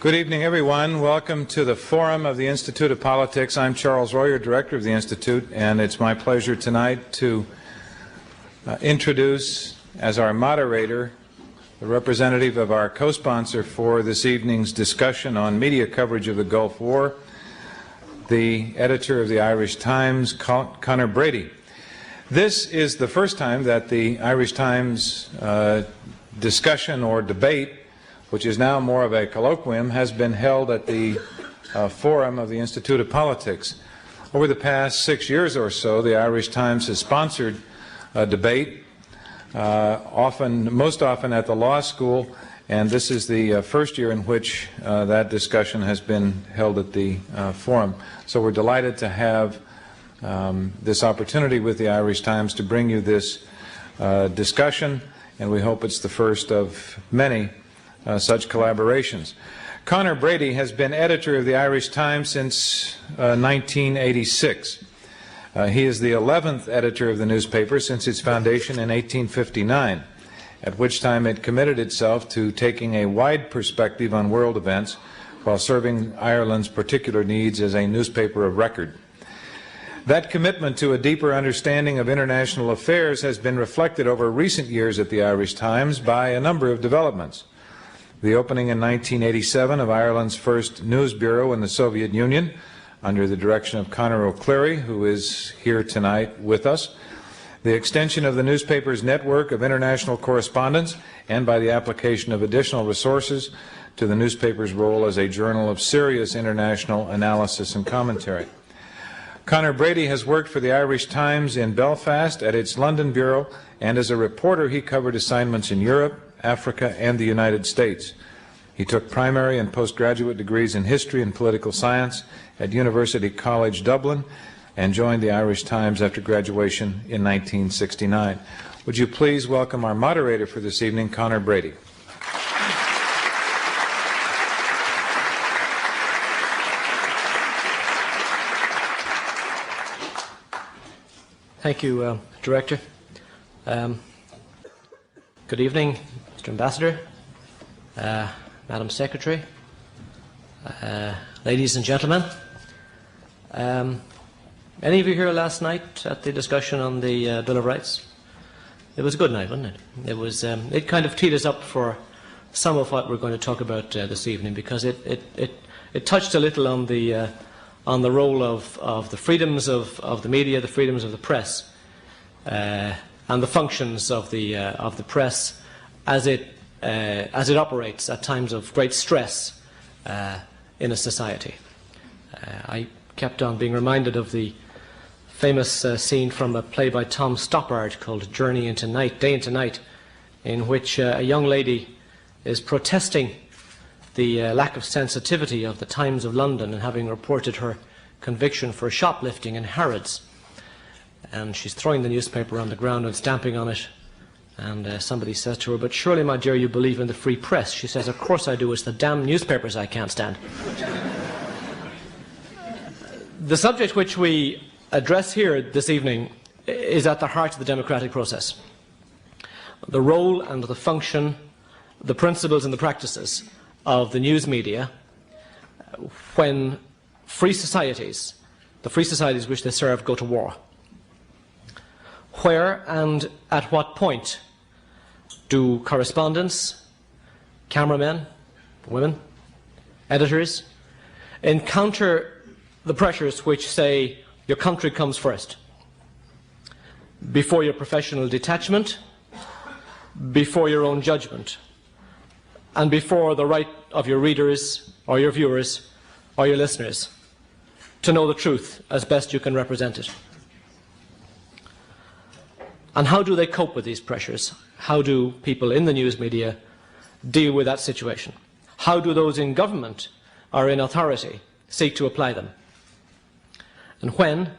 Good evening, everyone. Welcome to the Forum of the Institute of Politics. I'm Charles Royer, Director of the Institute, and it's my pleasure tonight to introduce as our moderator the representative of our co-sponsor for this evening's discussion on media coverage of the Gulf War, the editor of the Irish Times, Conor Brady. This is the first time that the Irish Times discussion or debate, which is now more of a colloquium, has been held at the Forum of the Institute of Politics. Over the past 6 years or so, the Irish Times has sponsored a debate, most often at the law school, and this is the first year in which that discussion has been held at the Forum. So we're delighted to have this opportunity with the Irish Times to bring you this discussion, and we hope it's the first of many such collaborations. Conor Brady has been editor of the Irish Times since 1986. He is the 11th editor of the newspaper since its foundation in 1859, at which time it committed itself to taking a wide perspective on world events while serving Ireland's particular needs as a newspaper of record. That commitment to a deeper understanding of international affairs has been reflected over recent years at the Irish Times by a number of developments. The opening in 1987 of Ireland's first news bureau in the Soviet Union, under the direction of Conor O'Clery, who is here tonight with us. The extension of the newspaper's network of international correspondence, and by the application of additional resources to the newspaper's role as a journal of serious international analysis and commentary. Conor Brady has worked for the Irish Times in Belfast at its London bureau, and as a reporter he covered assignments in Europe, Africa, and the United States. He took primary and postgraduate degrees in history and political science at University College Dublin and joined the Irish Times after graduation in 1969. Would you please welcome our moderator for this evening, Conor Brady. Thank you, Director. Good evening, Mr. Ambassador, Madam Secretary, ladies and gentlemen. Any of you here last night at the discussion on the Bill of Rights? It was a good night, wasn't it? It kind of teed us up for some of what we're going to talk about this evening, because it touched a little on the role of the freedoms of the media, the freedoms of the press, and the functions of the press as it operates at times of great stress in a society. I kept on being reminded of the famous scene from a play by Tom Stoppard called Journey into Night, Day into Night, in which a young lady is protesting the lack of sensitivity of the Times of London and having reported her conviction for shoplifting in Harrods. And she's throwing the newspaper on the ground and stamping on it. And somebody says to her, "But surely, my dear, you believe in the free press." She says, "Of course I do. It's the damn newspapers I can't stand." The subject which we address here this evening is at the heart of the democratic process. The role and the function, the principles and the practices of the news media when free societies, the free societies which they serve, go to war. Where and at what point do correspondents, cameramen, women, editors encounter the pressures which say your country comes first, before your professional detachment, before your own judgment, and before the right of your readers or your viewers or your listeners to know the truth as best you can represent it? And how do they cope with these pressures? How do people in the news media deal with that situation? How do those in government or in authority seek to apply them? And when,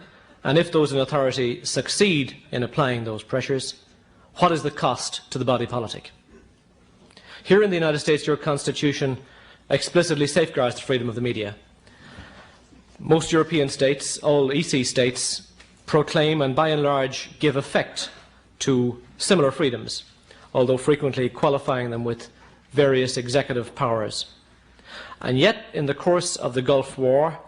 and if those in authority succeed in applying those pressures, what is the cost to the body politic? Here in the United States, your Constitution explicitly safeguards the freedom of the media. Most European states, all EC states, proclaim and by and large give effect to similar freedoms, although frequently qualifying them with various executive powers. And yet, in the course of the Gulf War,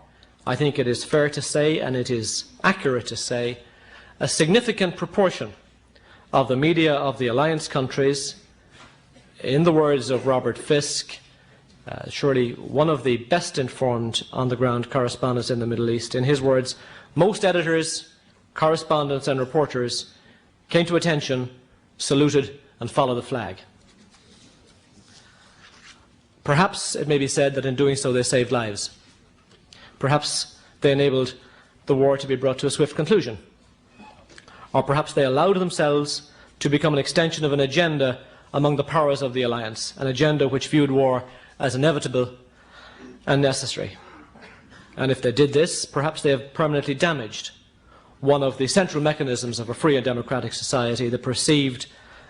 I think it is fair to say, and it is accurate to say, a significant proportion of the media of the alliance countries, in the words of Robert Fisk, surely one of the best informed on-the-ground correspondents in the Middle East, in his words, most editors, correspondents and reporters came to attention, saluted and followed the flag. Perhaps it may be said that in doing so they saved lives. Perhaps they enabled the war to be brought to a swift conclusion. Or perhaps they allowed themselves to become an extension of an agenda among the powers of the alliance, an agenda which viewed war as inevitable and necessary. And if they did this, perhaps they have permanently damaged one of the central mechanisms of a free and democratic society, the perceived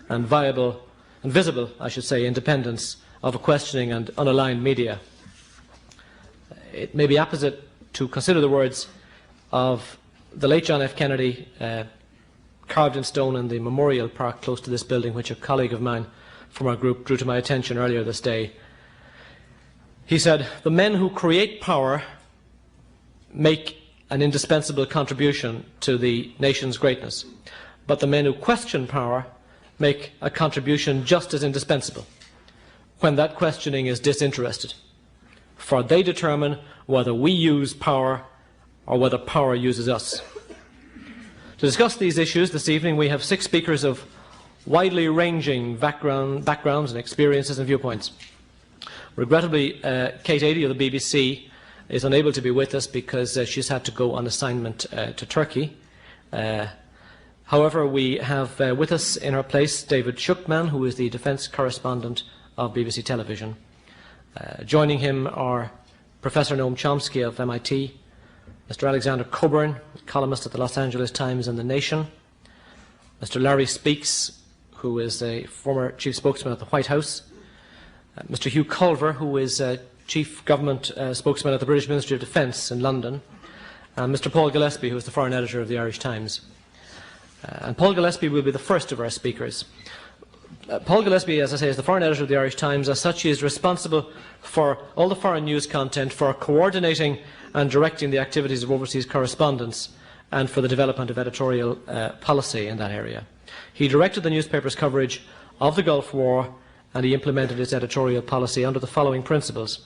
and viable and visible, I should say, independence of a questioning and unaligned media. It may be apposite to consider the words of the late John F. Kennedy, carved in stone in the memorial park close to this building, which a colleague of mine from our group drew to my attention earlier this day. He said, "The men who create power make an indispensable contribution to the nation's greatness, but the men who question power make a contribution just as indispensable, when that questioning is disinterested, for they determine whether we use power or whether power uses us." To discuss these issues this evening, we have 6 speakers of widely ranging backgrounds and experiences and viewpoints. Regrettably, Kate Adie of the BBC is unable to be with us because she's had to go on assignment to Turkey. However, we have with us in her place David Shukman, who is the defence correspondent of BBC Television. Joining him are Professor Noam Chomsky of MIT, Mr. Alexander Cockburn, columnist at the Los Angeles Times and The Nation, Mr. Larry Speakes, who is a former chief spokesman at the White House, Mr. Hugh Culver, who is chief government spokesman at the British Ministry of Defence in London, and Mr. Paul Gillespie, who is the foreign editor of the Irish Times. And Paul Gillespie will be the first of our speakers. Paul Gillespie, as I say, is the foreign editor of the Irish Times. As such, he is responsible for all the foreign news content, for coordinating and directing the activities of overseas correspondents, and for the development of editorial policy in that area. He directed the newspaper's coverage of the Gulf War, and he implemented its editorial policy under the following principles: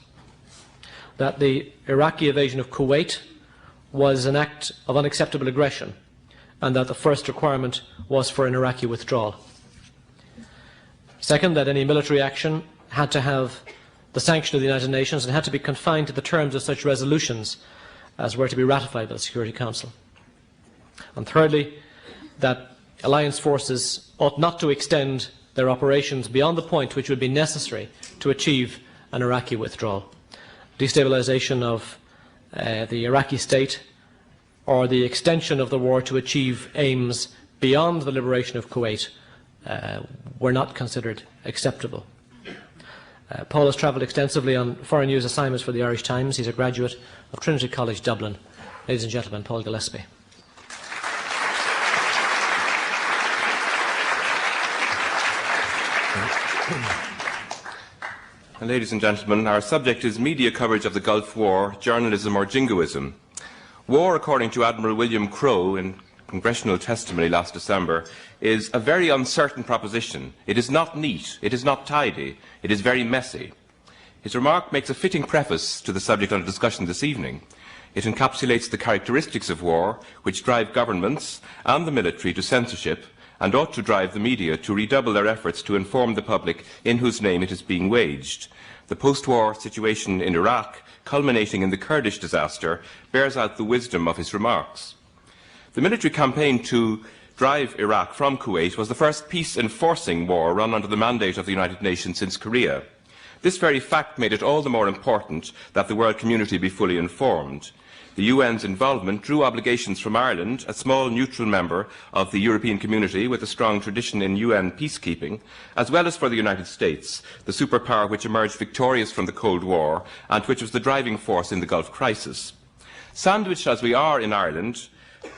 that the Iraqi invasion of Kuwait was an act of unacceptable aggression, and that the first requirement was for an Iraqi withdrawal. Second, that any military action had to have the sanction of the United Nations and had to be confined to the terms of such resolutions as were to be ratified by the Security Council. And thirdly, that alliance forces ought not to extend their operations beyond the point which would be necessary to achieve an Iraqi withdrawal. Destabilisation of the Iraqi state or the extension of the war to achieve aims beyond the liberation of Kuwait were not considered acceptable. Paul has travelled extensively on foreign news assignments for the Irish Times. He's a graduate of Trinity College, Dublin. Ladies and gentlemen, Paul Gillespie. Ladies and gentlemen, our subject is media coverage of the Gulf War, journalism or jingoism. War, according to Admiral William Crowe in congressional testimony last December, is a very uncertain proposition. It is not neat, it is not tidy, it is very messy. His remark makes a fitting preface to the subject under discussion this evening. It encapsulates the characteristics of war which drive governments and the military to censorship and ought to drive the media to redouble their efforts to inform the public in whose name it is being waged. The post-war situation in Iraq, culminating in the Kurdish disaster, bears out the wisdom of his remarks. The military campaign to drive Iraq from Kuwait was the first peace-enforcing war run under the mandate of the United Nations since Korea. This very fact made it all the more important that the world community be fully informed. The UN's involvement drew obligations from Ireland, a small neutral member of the European community with a strong tradition in UN peacekeeping, as well as for the United States, the superpower which emerged victorious from the Cold War and which was the driving force in the Gulf crisis. Sandwiched as we are in Ireland,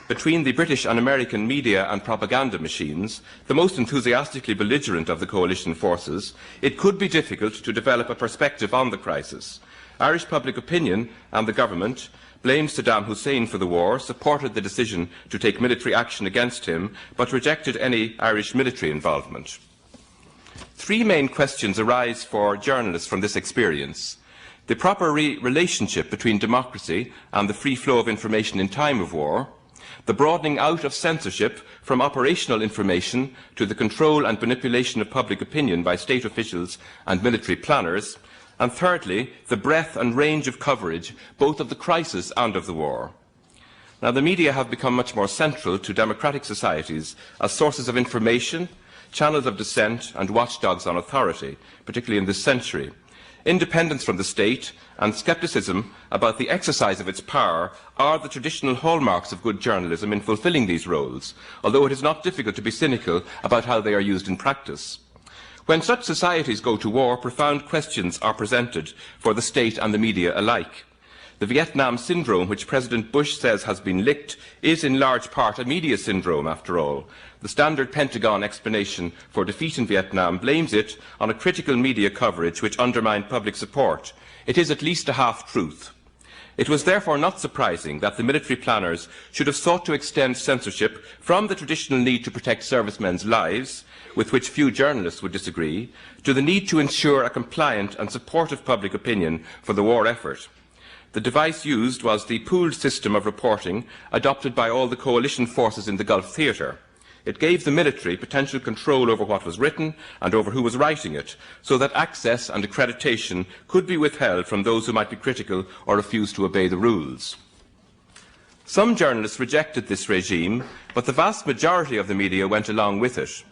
between the British and American media and propaganda machines, the most enthusiastically belligerent of the coalition forces, it could be difficult to develop a perspective on the crisis. Irish public opinion and the government blamed Saddam Hussein for the war, supported the decision to take military action against him, but rejected any Irish military involvement. Three main questions arise for journalists from this experience: the proper relationship between democracy and the free flow of information in time of war, the broadening out of censorship from operational information to the control and manipulation of public opinion by state officials and military planners, and thirdly, the breadth and range of coverage both of the crisis and of the war. Now, the media have become much more central to democratic societies as sources of information, channels of dissent and watchdogs on authority, particularly in this century. Independence from the state and scepticism about the exercise of its power are the traditional hallmarks of good journalism in fulfilling these roles, although it is not difficult to be cynical about how they are used in practice. When such societies go to war, profound questions are presented for the state and the media alike. The Vietnam syndrome, which President Bush says has been licked, is in large part a media syndrome, after all. The standard Pentagon explanation for defeat in Vietnam blames it on a critical media coverage which undermined public support. It is at least a half-truth. It was therefore not surprising that the military planners should have sought to extend censorship from the traditional need to protect servicemen's lives, with which few journalists would disagree, to the need to ensure a compliant and supportive public opinion for the war effort. The device used was the pooled system of reporting adopted by all the coalition forces in the Gulf theatre. It gave the military potential control over what was written and over who was writing it, so that access and accreditation could be withheld from those who might be critical or refuse to obey the rules. Some journalists rejected this regime, but the vast majority of the media went along with it.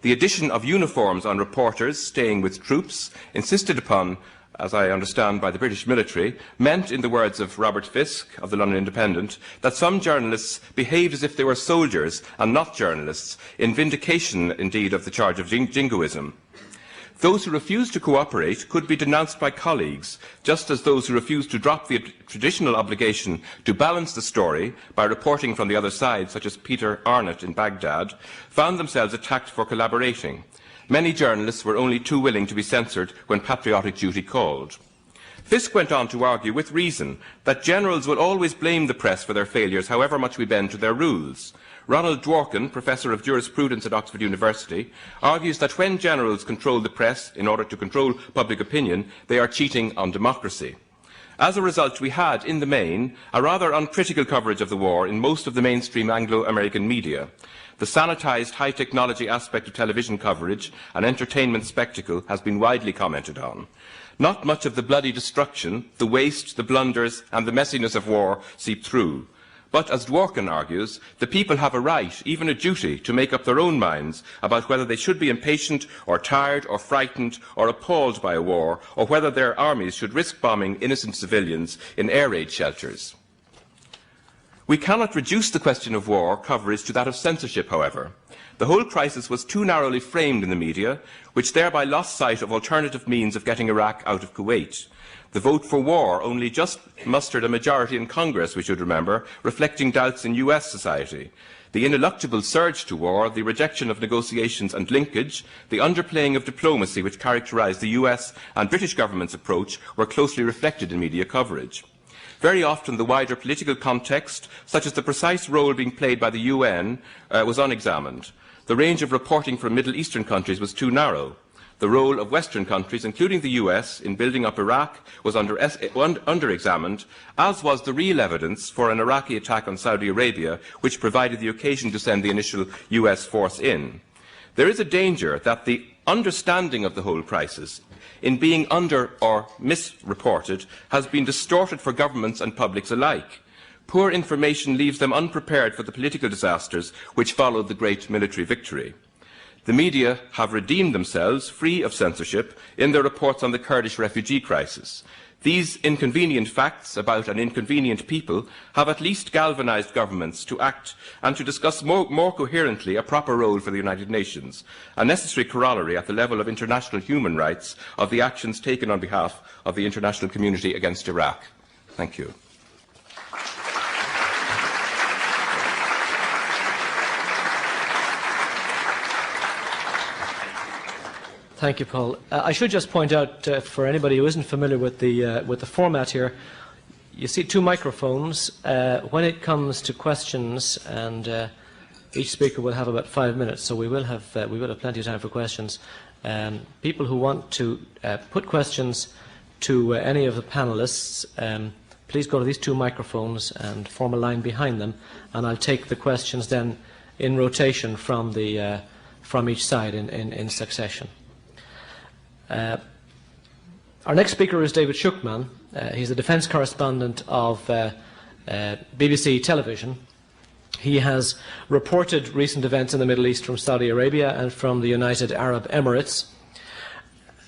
The addition of uniforms on reporters staying with troops, insisted upon, as I understand, by the British military, meant, in the words of Robert Fisk of the London Independent, that some journalists behaved as if they were soldiers and not journalists, in vindication, indeed, of the charge of jingoism. Those who refused to cooperate could be denounced by colleagues, just as those who refused to drop the traditional obligation to balance the story by reporting from the other side, such as Peter Arnott in Baghdad, found themselves attacked for collaborating. Many journalists were only too willing to be censored when patriotic duty called. Fisk went on to argue, with reason, that generals will always blame the press for their failures, however much we bend to their rules. Ronald Dworkin, Professor of Jurisprudence at Oxford University, argues that when generals control the press in order to control public opinion, they are cheating on democracy. As a result, we had, in the main, a rather uncritical coverage of the war in most of the mainstream Anglo-American media. The sanitised high-technology aspect of television coverage, an entertainment spectacle, has been widely commented on. Not much of the bloody destruction, the waste, the blunders and the messiness of war seep through. But, as Dworkin argues, the people have a right, even a duty, to make up their own minds about whether they should be impatient or tired or frightened or appalled by a war, or whether their armies should risk bombing innocent civilians in air raid shelters. We cannot reduce the question of war coverage to that of censorship, however. The whole crisis was too narrowly framed in the media, which thereby lost sight of alternative means of getting Iraq out of Kuwait. The vote for war only just mustered a majority in Congress, we should remember, reflecting doubts in US society. The ineluctable surge to war, the rejection of negotiations and linkage, the underplaying of diplomacy which characterised the US and British government's approach were closely reflected in media coverage. Very often the wider political context, such as the precise role being played by the UN, was unexamined. The range of reporting from Middle Eastern countries was too narrow. The role of Western countries, including the US, in building up Iraq was under-examined, as was the real evidence for an Iraqi attack on Saudi Arabia, which provided the occasion to send the initial US force in. There is a danger that the understanding of the whole crisis, in being under or misreported, has been distorted for governments and publics alike. Poor information leaves them unprepared for the political disasters which followed the great military victory. The media have redeemed themselves, free of censorship, in their reports on the Kurdish refugee crisis. These inconvenient facts about an inconvenient people have at least galvanised governments to act and to discuss more coherently a proper role for the United Nations, a necessary corollary at the level of international human rights of the actions taken on behalf of the international community against Iraq. Thank you. Thank you, Paul. I should just point out, for anybody who isn't familiar with the format here, you see two microphones. When it comes to questions, and each speaker will have about 5 minutes, so we will have plenty of time for questions. People who want to put questions to any of the panelists, please go to these two microphones and form a line behind them, and I'll take the questions then in rotation from each side in succession. Our next speaker is David Shukman. He's a defence correspondent of BBC Television. He has reported recent events in the Middle East from Saudi Arabia and from the United Arab Emirates.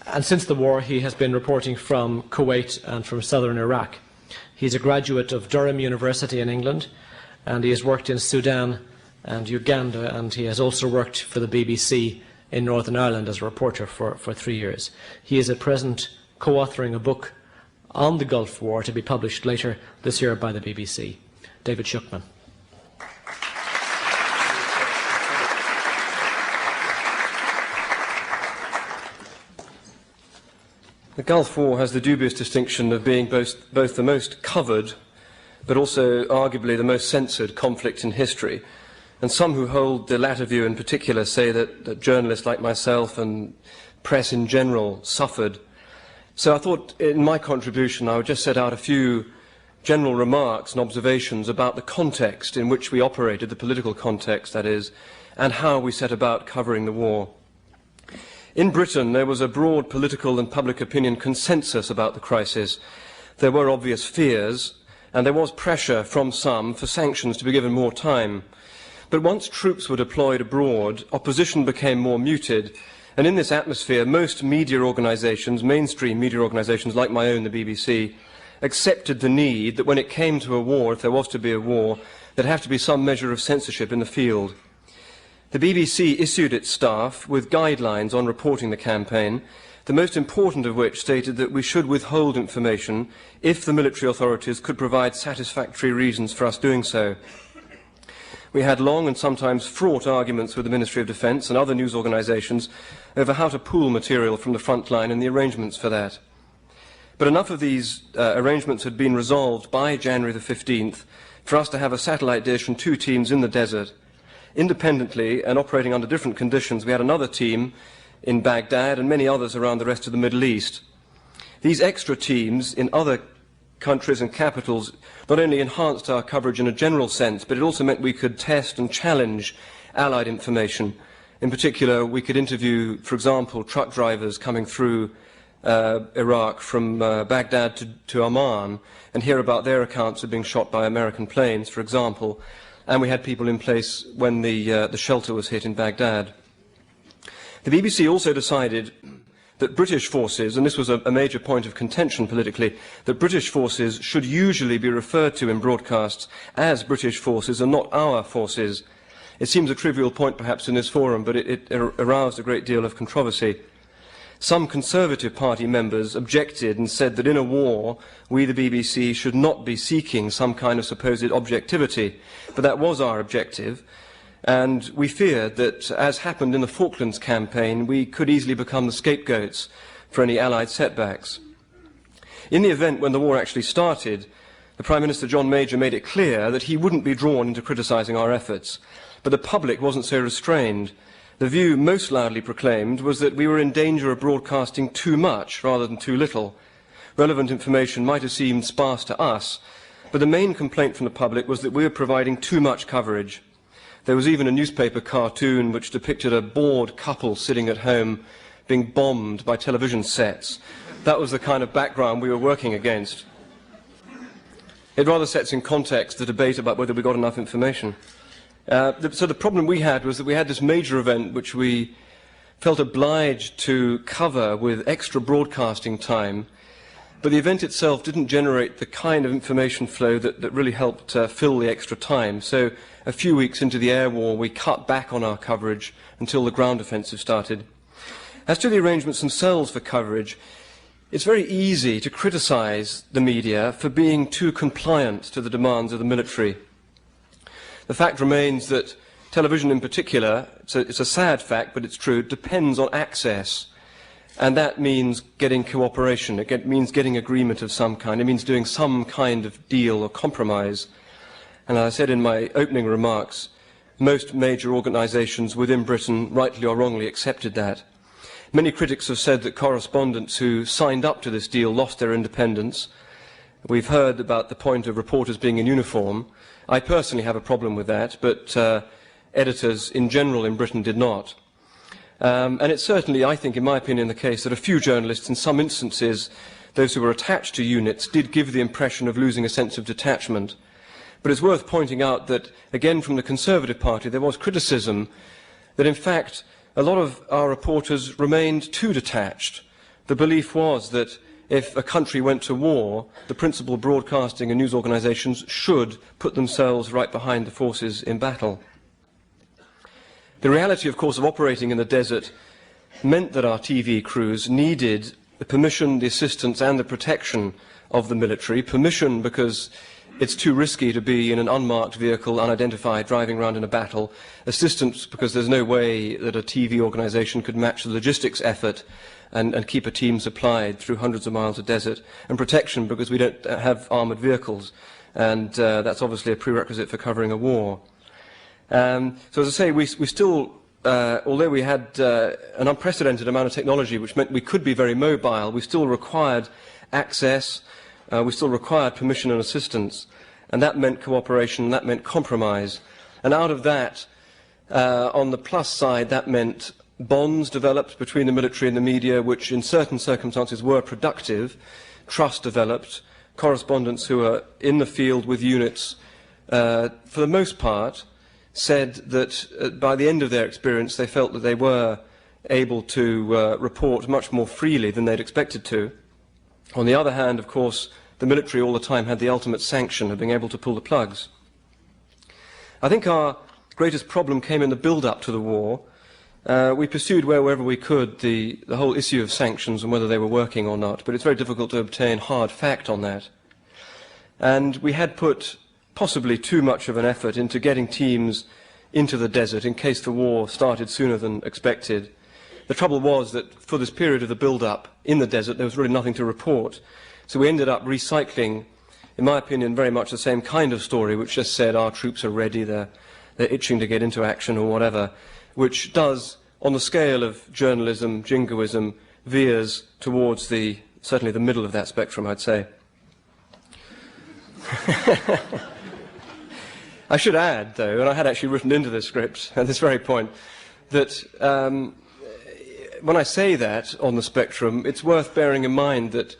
And since the war, he has been reporting from Kuwait and from southern Iraq. He's a graduate of Durham University in England, and he has worked in Sudan and Uganda, and he has also worked for the BBC in Northern Ireland as a reporter for 3 years. He is at present co-authoring a book on the Gulf War to be published later this year by the BBC. David Shukman. The Gulf War has the dubious distinction of being both the most covered, but also arguably the most censored conflict in history. And some who hold the latter view in particular say that journalists like myself and press in general suffered. So I thought in my contribution I would just set out a few general remarks and observations about the context in which we operated, the political context that is, and how we set about covering the war. In Britain, there was a broad political and public opinion consensus about the crisis. There were obvious fears, and there was pressure from some for sanctions to be given more time. But once troops were deployed abroad, opposition became more muted, and in this atmosphere, most media organisations, mainstream media organisations like my own, the BBC, accepted the need that when it came to a war, if there was to be a war, there'd have to be some measure of censorship in the field. The BBC issued its staff with guidelines on reporting the campaign, the most important of which stated that we should withhold information if the military authorities could provide satisfactory reasons for us doing so. We had long and sometimes fraught arguments with the Ministry of Defence and other news organisations over how to pool material from the front line and the arrangements for that. But enough of these arrangements had been resolved by January the 15th for us to have a satellite dish and 2 teams in the desert. Independently and operating under different conditions, we had another team in Baghdad and many others around the rest of the Middle East. These extra teams in other countries and capitals not only enhanced our coverage in a general sense, but it also meant we could test and challenge Allied information. In particular, we could interview, for example, truck drivers coming through Iraq from Baghdad to Amman and hear about their accounts of being shot by American planes, for example. And we had people in place when the shelter was hit in Baghdad. The BBC also decided that British forces, and this was a major point of contention politically, that British forces should usually be referred to in broadcasts as British forces and not our forces. It seems a trivial point perhaps in this forum, but it aroused a great deal of controversy. Some Conservative Party members objected and said that in a war, we, the BBC, should not be seeking some kind of supposed objectivity, but that was our objective, and we feared that, as happened in the Falklands campaign, we could easily become the scapegoats for any Allied setbacks. In the event when the war actually started, the Prime Minister John Major made it clear that he wouldn't be drawn into criticising our efforts, but the public wasn't so restrained. The view most loudly proclaimed was that we were in danger of broadcasting too much rather than too little. Relevant information might have seemed sparse to us, but the main complaint from the public was that we were providing too much coverage. There was even a newspaper cartoon which depicted a bored couple sitting at home being bombed by television sets. That was the kind of background we were working against. It rather sets in context the debate about whether we got enough information. So the problem we had was that we had this major event which we felt obliged to cover with extra broadcasting time, but the event itself didn't generate the kind of information flow that really helped fill the extra time. So a few weeks into the air war, we cut back on our coverage until the ground offensive started. As to the arrangements themselves for coverage, it's very easy to criticise the media for being too compliant to the demands of the military. The fact remains that television in particular, it's a sad fact, but it's true, depends on access. And that means getting cooperation. It means getting agreement of some kind. It means doing some kind of deal or compromise. And as I said in my opening remarks, most major organisations within Britain, rightly or wrongly, accepted that. Many critics have said that correspondents who signed up to this deal lost their independence. We've heard about the point of reporters being in uniform. I personally have a problem with that, but editors in general in Britain did not. And it's certainly, I think, in my opinion, the case that a few journalists, in some instances, those who were attached to units, did give the impression of losing a sense of detachment. But it's worth pointing out that, again, from the Conservative Party, there was criticism that, in fact, a lot of our reporters remained too detached. The belief was that if a country went to war, the principal broadcasting and news organisations should put themselves right behind the forces in battle. The reality, of course, of operating in the desert meant that our TV crews needed the permission, the assistance and the protection of the military. Permission because it's too risky to be in an unmarked vehicle, unidentified, driving around in a battle. Assistance because there's no way that a TV organisation could match the logistics effort and keep a team supplied through hundreds of miles of desert. And protection because we don't have armoured vehicles. And that's obviously a prerequisite for covering a war. So as I say, we still, although we had an unprecedented amount of technology, which meant we could be very mobile, we still required access, we still required permission and assistance, and that meant cooperation, that meant compromise. And out of that, on the plus side, that meant bonds developed between the military and the media, which in certain circumstances were productive, trust developed, correspondents who are in the field with units, for the most part, said that by the end of their experience they felt that they were able to report much more freely than they'd expected to. On the other hand, of course, the military all the time had the ultimate sanction of being able to pull the plugs. I think our greatest problem came in the build-up to the war. We pursued wherever we could the whole issue of sanctions and whether they were working or not, but it's very difficult to obtain hard fact on that. And we had put possibly too much of an effort into getting teams into the desert in case the war started sooner than expected. The trouble was that for this period of the build-up in the desert, there was really nothing to report. So we ended up recycling, in my opinion, very much the same kind of story, which just said our troops are ready, they're itching to get into action or whatever, which does, on the scale of journalism, jingoism, veers towards certainly the middle of that spectrum, I'd say. I should add, though, and I had actually written into the script at this very point, that when I say that on the spectrum, it's worth bearing in mind that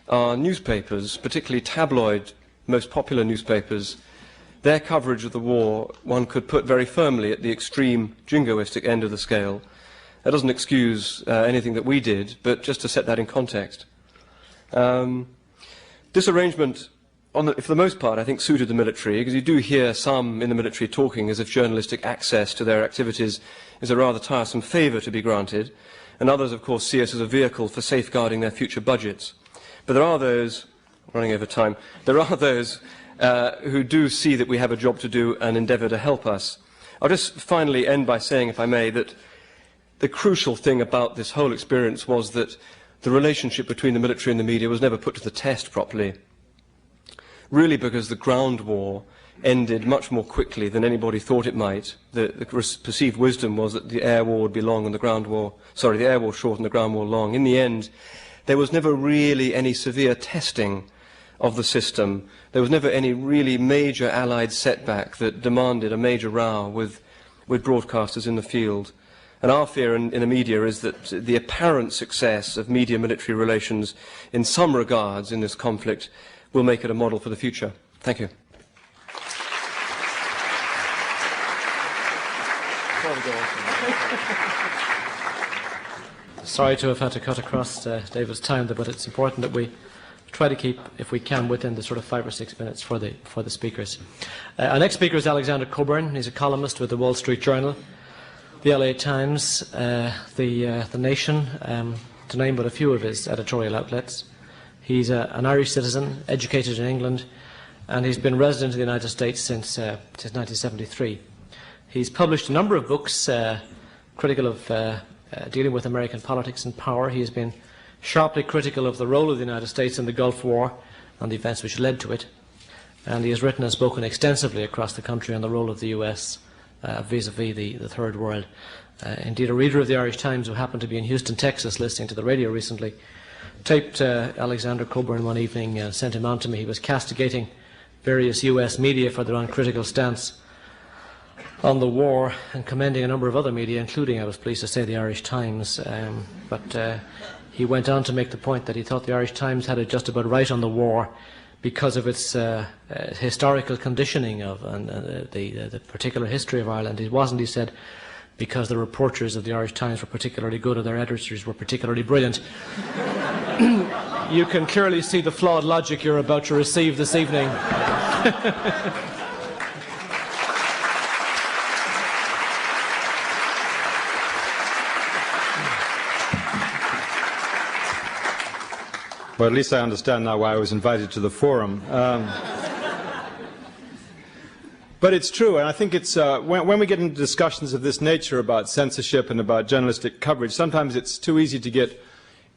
our newspapers, particularly tabloid, most popular newspapers, their coverage of the war, one could put very firmly at the extreme jingoistic end of the scale. That doesn't excuse anything that we did, but just to set that in context. This arrangement, for the most part, I think suited the military, because you do hear some in the military talking as if journalistic access to their activities is a rather tiresome favour to be granted, and others, of course, see us as a vehicle for safeguarding their future budgets. But there are those, running over time, there are those who do see that we have a job to do and endeavour to help us. I'll just finally end by saying, if I may, that the crucial thing about this whole experience was that the relationship between the military and the media was never put to the test properly. Really because the ground war ended much more quickly than anybody thought it might. The perceived wisdom was that the air war would be long and the air war short and the ground war long. In the end, there was never really any severe testing of the system. There was never any really major Allied setback that demanded a major row with broadcasters in the field. And our fear in the media is that the apparent success of media-military relations in some regards in this conflict will make it a model for the future. Thank you. Sorry to have had to cut across David's time, but it's important that we try to keep, if we can, within the sort of 5 or 6 minutes for the speakers. Our next speaker is Alexander Cockburn. He's a columnist with the Wall Street Journal, the LA Times, the Nation, to name but a few of his editorial outlets. He's an Irish citizen, educated in England, and he's been resident in the United States since 1973. He's published a number of books critical of dealing with American politics and power. He has been sharply critical of the role of the United States in the Gulf War and the events which led to it. And he has written and spoken extensively across the country on the role of the US vis-à-vis the Third World. Indeed, a reader of the Irish Times who happened to be in Houston, Texas, listening to the radio recently, taped Alexander Cockburn one evening and sent him on to me. He was castigating various US media for their uncritical stance on the war and commending a number of other media, including, I was pleased to say, the Irish Times. But he went on to make the point that he thought the Irish Times had it just about right on the war because of its historical conditioning of the particular history of Ireland. It wasn't, he said, because the reporters of the Irish Times were particularly good or their editors were particularly brilliant. You can clearly see the flawed logic you're about to receive this evening. Well, at least I understand now why I was invited to the forum. But it's true, and I think it's when we get into discussions of this nature about censorship and about journalistic coverage, sometimes it's too easy to get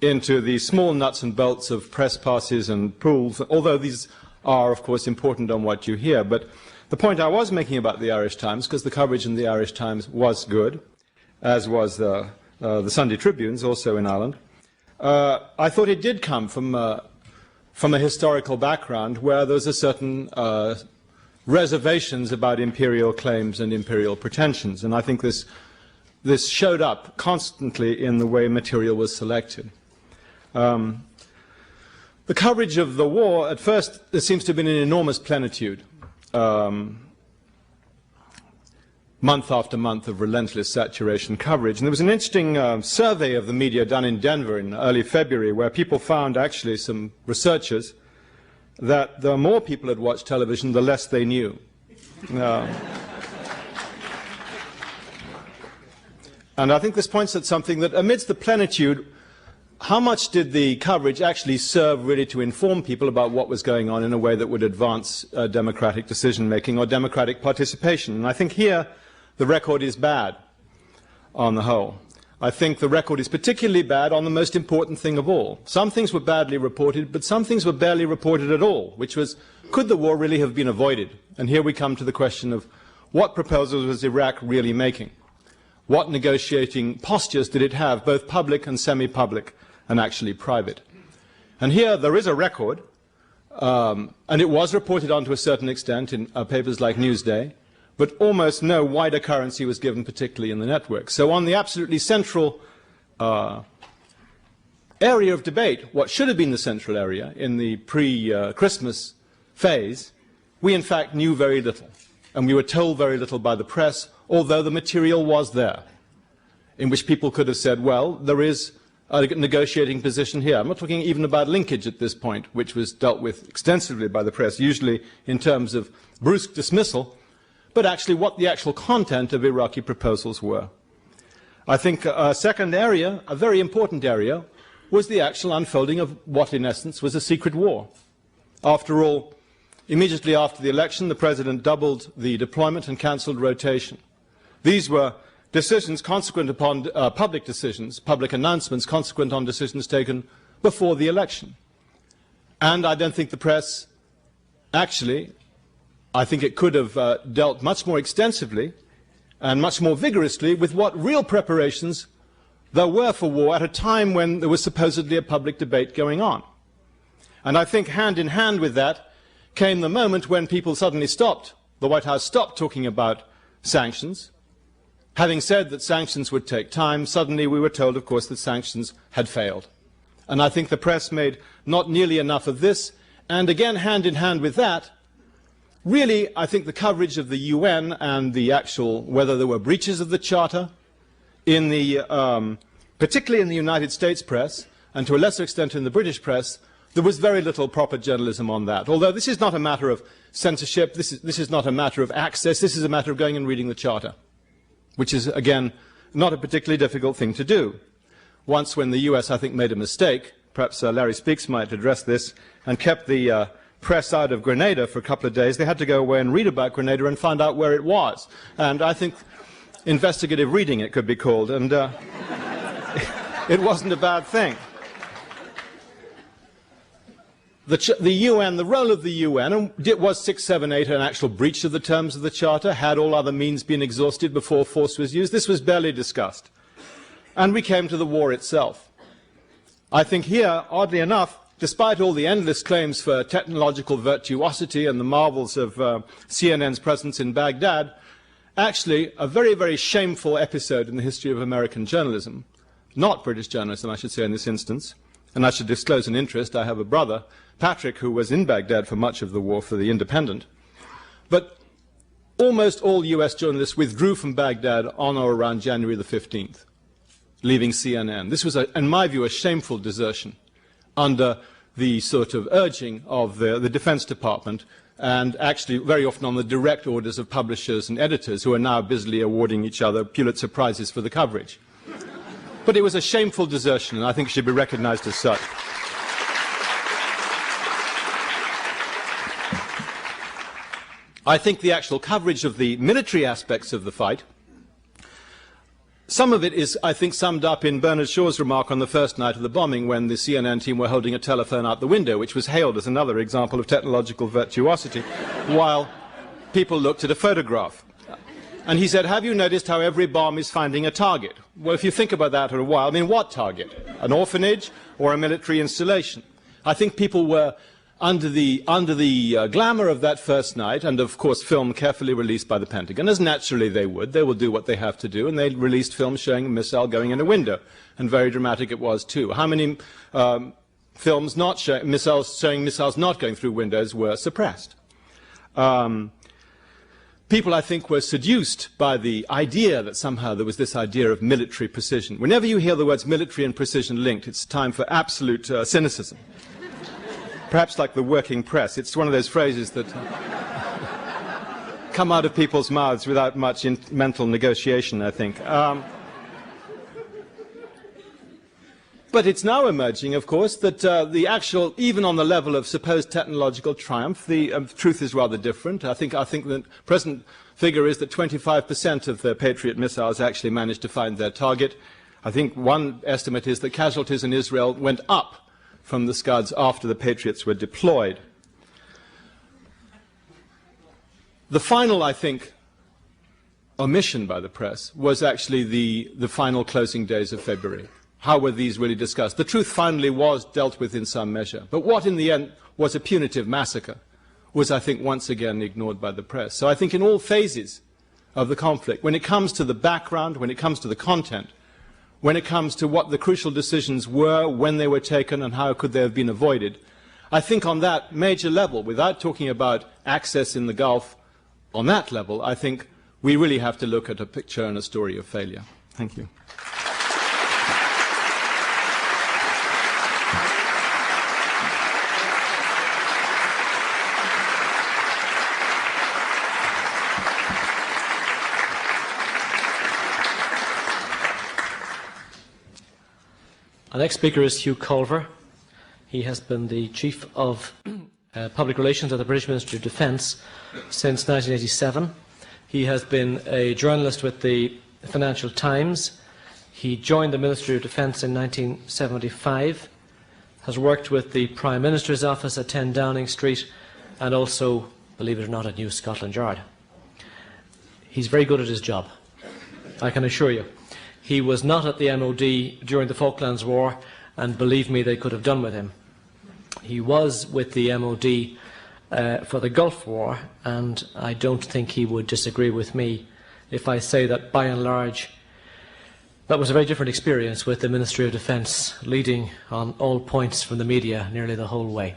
into the small nuts and bolts of press passes and pools, although these are, of course, important on what you hear. But the point I was making about the Irish Times, because the coverage in the Irish Times was good, as was the Sunday Tribune's, also in Ireland, I thought it did come from a historical background where there's a certain reservations about imperial claims and imperial pretensions, and I think this showed up constantly in the way material was selected. The coverage of the war, at first, there seems to have been an enormous plenitude, month after month of relentless saturation coverage. And there was an interesting survey of the media done in Denver in early February, where people found, actually, some researchers, that the more people had watched television, the less they knew. And I think this points at something that amidst the plenitude, how much did the coverage actually serve really to inform people about what was going on in a way that would advance democratic decision-making or democratic participation? And I think here the record is bad on the whole. I think the record is particularly bad on the most important thing of all. Some things were badly reported, but some things were barely reported at all, which was, could the war really have been avoided? And here we come to the question of what proposals was Iraq really making? What negotiating postures did it have, both public and semi-public, and actually private? And here there is a record, and it was reported on to a certain extent in papers like Newsday, but almost no wider currency was given, particularly in the network. So on the absolutely central area of debate, what should have been the central area in the pre-Christmas phase, we in fact knew very little. And we were told very little by the press, although the material was there, in which people could have said, well, there is a negotiating position here. I'm not talking even about linkage at this point, which was dealt with extensively by the press, usually in terms of brusque dismissal, but actually what the actual content of Iraqi proposals were. I think a second area, a very important area, was the actual unfolding of what in essence was a secret war. After all, immediately after the election, the President doubled the deployment and cancelled rotation. These were decisions consequent upon public decisions, public announcements consequent on decisions taken before the election. And I don't think the press actually, I think it could have dealt much more extensively and much more vigorously with what real preparations there were for war at a time when there was supposedly a public debate going on. And I think hand in hand with that came the moment when people suddenly stopped, the White House stopped talking about sanctions. Having said that sanctions would take time, suddenly we were told, of course, that sanctions had failed. And I think the press made not nearly enough of this, and again, hand in hand with that, really, I think the coverage of the UN and the actual, whether there were breaches of the Charter, in the, particularly in the United States press, and to a lesser extent in the British press, there was very little proper journalism on that. Although this is not a matter of censorship, this is not a matter of access, this is a matter of going and reading the Charter, which is, again, not a particularly difficult thing to do. Once when the US, I think, made a mistake, perhaps Larry Speakes might address this, and kept the press out of Grenada for a couple of days, they had to go away and read about Grenada and find out where it was. And I think investigative reading, it could be called. And it wasn't a bad thing. The UN, the role of the UN, and was 678 an actual breach of the terms of the Charter? Had all other means been exhausted before force was used? This was barely discussed. And we came to the war itself. I think here, oddly enough, despite all the endless claims for technological virtuosity and the marvels of CNN's presence in Baghdad, actually a very, very shameful episode in the history of American journalism, not British journalism, I should say, in this instance. And I should disclose an interest. I have a brother, Patrick, who was in Baghdad for much of the war for the Independent. But almost all US journalists withdrew from Baghdad on or around January the 15th, leaving CNN. This was, in my view, a shameful desertion under the sort of urging of the Defense Department, and actually very often on the direct orders of publishers and editors who are now busily awarding each other Pulitzer Prizes for the coverage. But it was a shameful desertion, and I think it should be recognized as such. I think the actual coverage of the military aspects of the fight, some of it is, I think, summed up in Bernard Shaw's remark on the first night of the bombing when the CNN team were holding a telephone out the window, which was hailed as another example of technological virtuosity, while people looked at a photograph. And he said, have you noticed how every bomb is finding a target? Well, if you think about that for a while, I mean, what target? An orphanage or a military installation? I think people were under the glamour of that first night, and of course film carefully released by the Pentagon, as naturally they would. They will do what they have to do, and they released film showing a missile going in a window, and very dramatic it was too. How many films not showing missiles not going through windows were suppressed? People, I think, were seduced by the idea that somehow there was this idea of military precision. Whenever you hear the words military and precision linked, it's time for absolute cynicism. Perhaps like the working press. It's one of those phrases that come out of people's mouths without much mental negotiation, I think. But it's now emerging, of course, that the actual, even on the level of supposed technological triumph, the truth is rather different. I think the present figure is that 25% of the Patriot missiles actually managed to find their target. I think one estimate is that casualties in Israel went up from the Scuds after the Patriots were deployed. The final, I think, omission by the press was actually the final closing days of February. How were these really discussed? The truth finally was dealt with in some measure. But what in the end was a punitive massacre was, I think, once again ignored by the press. So I think in all phases of the conflict, when it comes to the background, when it comes to the content, when it comes to what the crucial decisions were, when they were taken, and how could they have been avoided, I think on that major level, without talking about access in the Gulf, on that level, I think we really have to look at a picture and a story of failure. Thank you. Our next speaker is Hugh Culver. He has been the Chief of Public Relations at the British Ministry of Defence since 1987. He has been a journalist with the Financial Times. He joined the Ministry of Defence in 1975, has worked with the Prime Minister's office at 10 Downing Street, and also, believe it or not, at New Scotland Yard. He's very good at his job, I can assure you. He was not at the MOD during the Falklands War, and believe me, they could have done with him. He was with the MOD for the Gulf War, and I don't think he would disagree with me if I say that, by and large, that was a very different experience with the Ministry of Defence, leading on all points from the media nearly the whole way.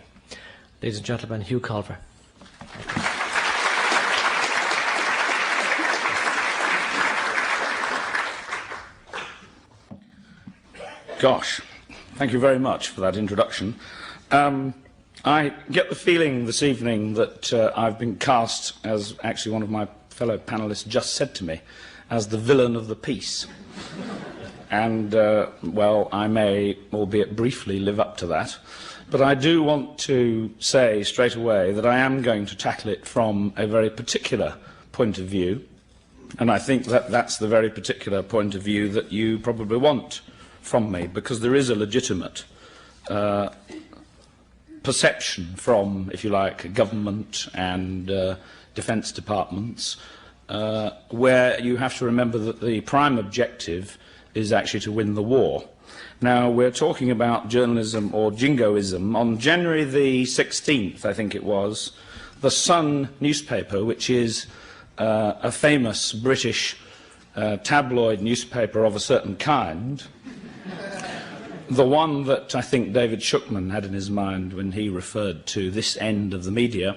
Ladies and gentlemen, Hugh Culver. Gosh, thank you very much for that introduction. I get the feeling this evening that I've been cast, as actually one of my fellow panellists just said to me, as the villain of the piece. And, well, I may, albeit briefly, live up to that. But I do want to say straight away that I am going to tackle it from a very particular point of view. And I think that that's the very particular point of view that you probably want from me, because there is a legitimate perception from, if you like, government and defence departments, where you have to remember that the prime objective is actually to win the war. Now, we're talking about journalism or jingoism. On January the 16th, I think it was, the Sun newspaper, which is a famous British tabloid newspaper of a certain kind, the one that I think David Shukman had in his mind when he referred to this end of the media.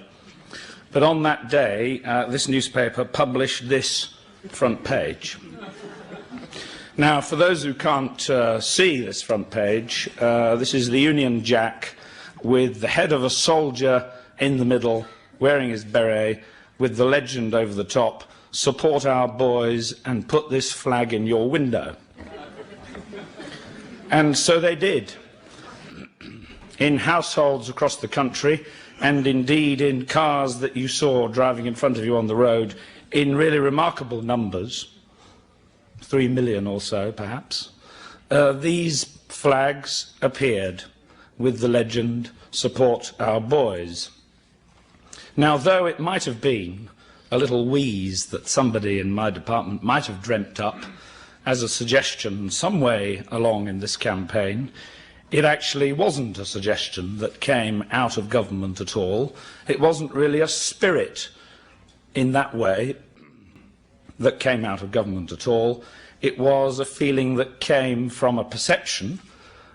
But on that day, this newspaper published this front page. Now, for those who can't see this front page, this is the Union Jack with the head of a soldier in the middle, wearing his beret, with the legend over the top, "Support our boys and put this flag in your window." And so they did, in households across the country, and indeed in cars that you saw driving in front of you on the road in really remarkable numbers, 3 million or so perhaps. These flags appeared with the legend, "Support our boys." Now, though it might have been a little wheeze that somebody in my department might have dreamt up as a suggestion some way along in this campaign, it actually wasn't a suggestion that came out of government at all. It wasn't really a spirit in that way that came out of government at all. It was a feeling that came from a perception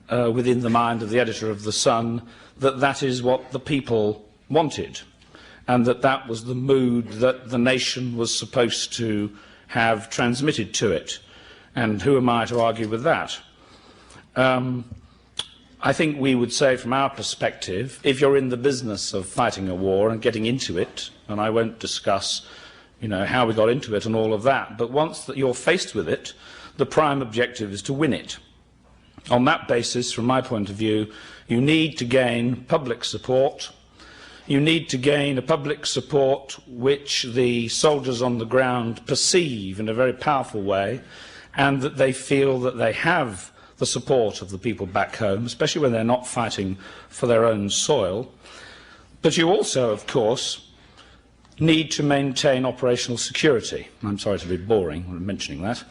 within the mind of the editor of The Sun that that is what the people wanted, and that that was the mood that the nation was supposed to have transmitted to it. And who am I to argue with that? I think we would say from our perspective, if you're in the business of fighting a war and getting into it, and I won't discuss how we got into it and all of that, but once that you're faced with it, the prime objective is to win it. On that basis, from my point of view, you need to gain public support. You need to gain a public support which the soldiers on the ground perceive in a very powerful way, and that they feel that they have the support of the people back home, especially when they're not fighting for their own soil. But you also, of course, need to maintain operational security. I'm sorry to be boring when mentioning that,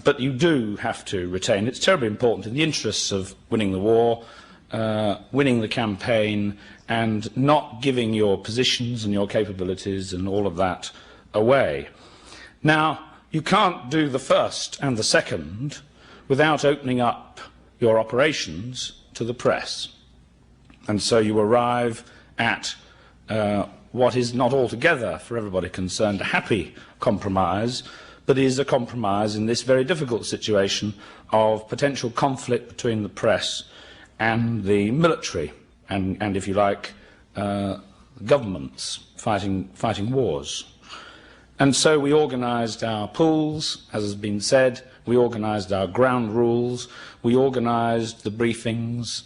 but you do have to retain. It's terribly important in the interests of winning the war, winning the campaign, and not giving your positions and your capabilities and all of that away. Now, you can't do the first and the second without opening up your operations to the press. And so you arrive at what is not altogether, for everybody concerned, a happy compromise, but is a compromise in this very difficult situation of potential conflict between the press and the military, and if you like, governments fighting wars. And so we organised our pools, as has been said, we organised our ground rules, we organised the briefings.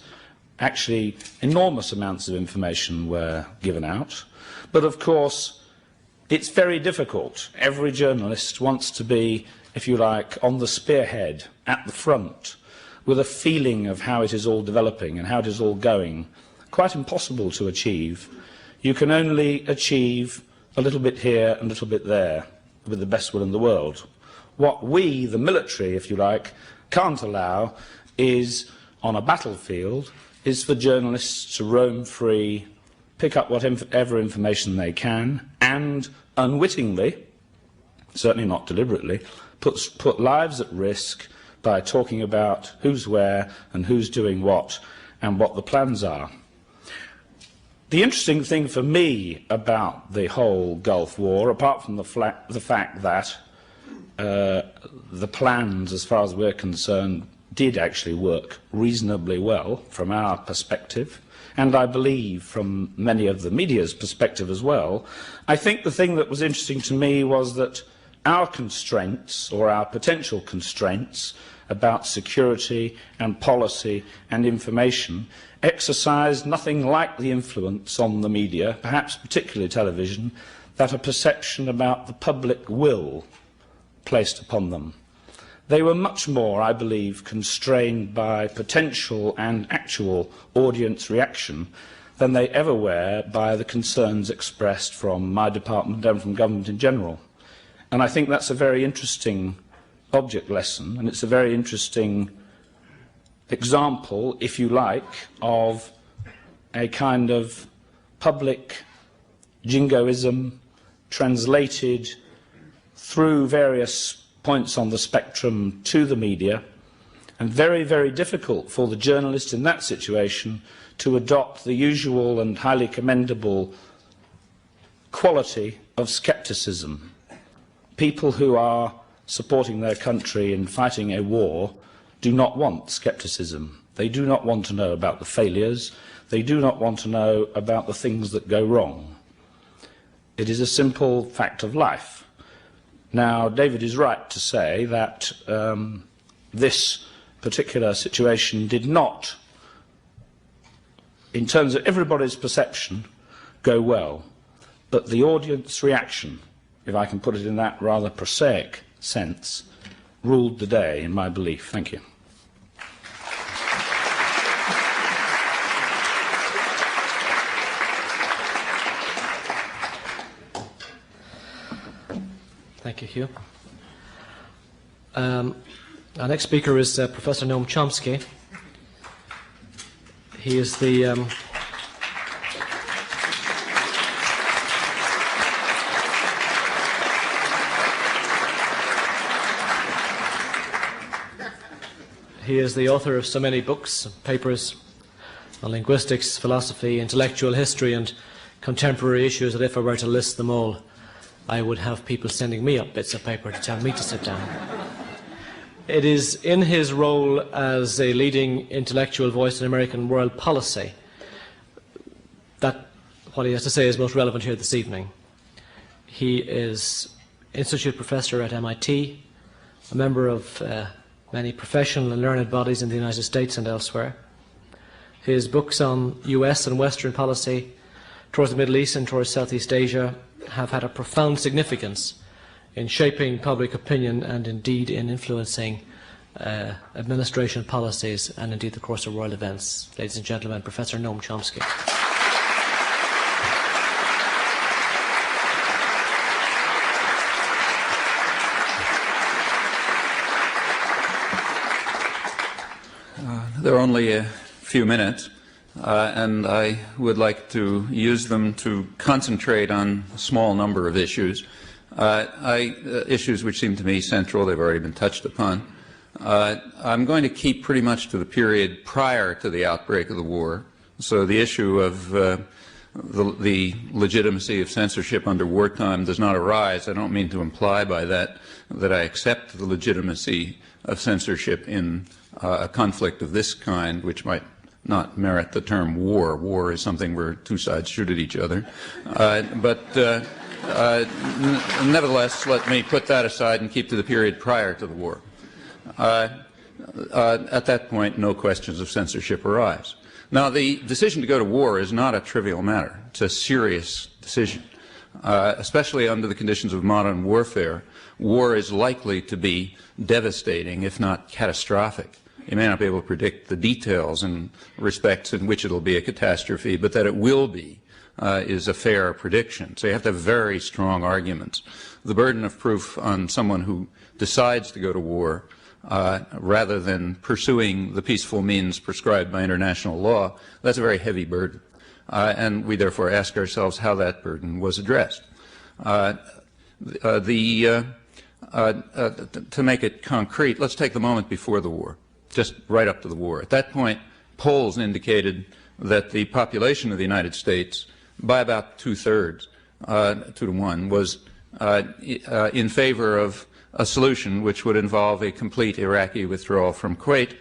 Actually, enormous amounts of information were given out. But of course, it's very difficult. Every journalist wants to be, if you like, on the spearhead, at the front, with a feeling of how it is all developing and how it is all going. Quite impossible to achieve. You can only achieve a little bit here and a little bit there, with the best will in the world. What we, the military, if you like, can't allow is, on a battlefield, is for journalists to roam free, pick up whatever information they can, and unwittingly, certainly not deliberately, put lives at risk by talking about who's where and who's doing what and what the plans are. The interesting thing for me about the whole Gulf War, apart from the fact that the plans, as far as we're concerned, did actually work reasonably well from our perspective, and I believe from many of the media's perspective as well, I think the thing that was interesting to me was that our constraints, or our potential constraints, about security and policy and information exercised nothing like the influence on the media, perhaps particularly television, that a perception about the public will placed upon them. they were much more, I believe, constrained by potential and actual audience reaction than they ever were by the concerns expressed from my department and from government in general. And I think that's a very interesting object lesson, and it's a very interesting example, if you like, of a kind of public jingoism translated through various points on the spectrum to the media, and very, very difficult for the journalist in that situation to adopt the usual and highly commendable quality of scepticism. People who are supporting their country in fighting a war do not want scepticism. They do not want to know about the failures. They do not want to know about the things that go wrong. It is a simple fact of life. Now, David is right to say that this particular situation did not, in terms of everybody's perception, go well. But the audience reaction, if I can put it in that rather prosaic sense, ruled the day, in my belief. Thank you. Thank you, Hugh. Our next speaker is Professor Noam Chomsky. He is the author of so many books and papers on linguistics, philosophy, intellectual history, and contemporary issues that if I were to list them all, I would have people sending me up bits of paper to tell me to sit down. It is in his role as a leading intellectual voice in American world policy that what he has to say is most relevant here this evening. He is Institute Professor at MIT, a member of many professional and learned bodies in the United States and elsewhere. His books on US and Western policy towards the Middle East and towards Southeast Asia have had a profound significance in shaping public opinion and indeed in influencing administration policies and indeed the course of world events. Ladies and gentlemen, Professor Noam Chomsky. There are only a few minutes, and I would like to use them to concentrate on a small number of issues. Issues which seem to me central. They've already been touched upon. I'm going to keep pretty much to the period prior to the outbreak of the war. So the issue of the legitimacy of censorship under wartime does not arise. I don't mean to imply by that that I accept the legitimacy of censorship in a conflict of this kind, which might not merit the term war. War is something where two sides shoot at each other. Nevertheless, let me put that aside and keep to the period prior to the war. At that point, no questions of censorship arise. Now, the decision to go to war is not a trivial matter. It's a serious decision, especially under the conditions of modern warfare. War is likely to be devastating, if not catastrophic. You may not be able to predict the details and respects in which it will be a catastrophe, but that it will be is a fair prediction. So you have to have very strong arguments. The burden of proof on someone who decides to go to war rather than pursuing the peaceful means prescribed by international law, that's a very heavy burden. And we therefore ask ourselves how that burden was addressed. To make it concrete, let's take the moment before the war, just right up to the war. At that point, polls indicated that the population of the United States, by about 2/3, 2-to-1, was in favor of a solution which would involve a complete Iraqi withdrawal from Kuwait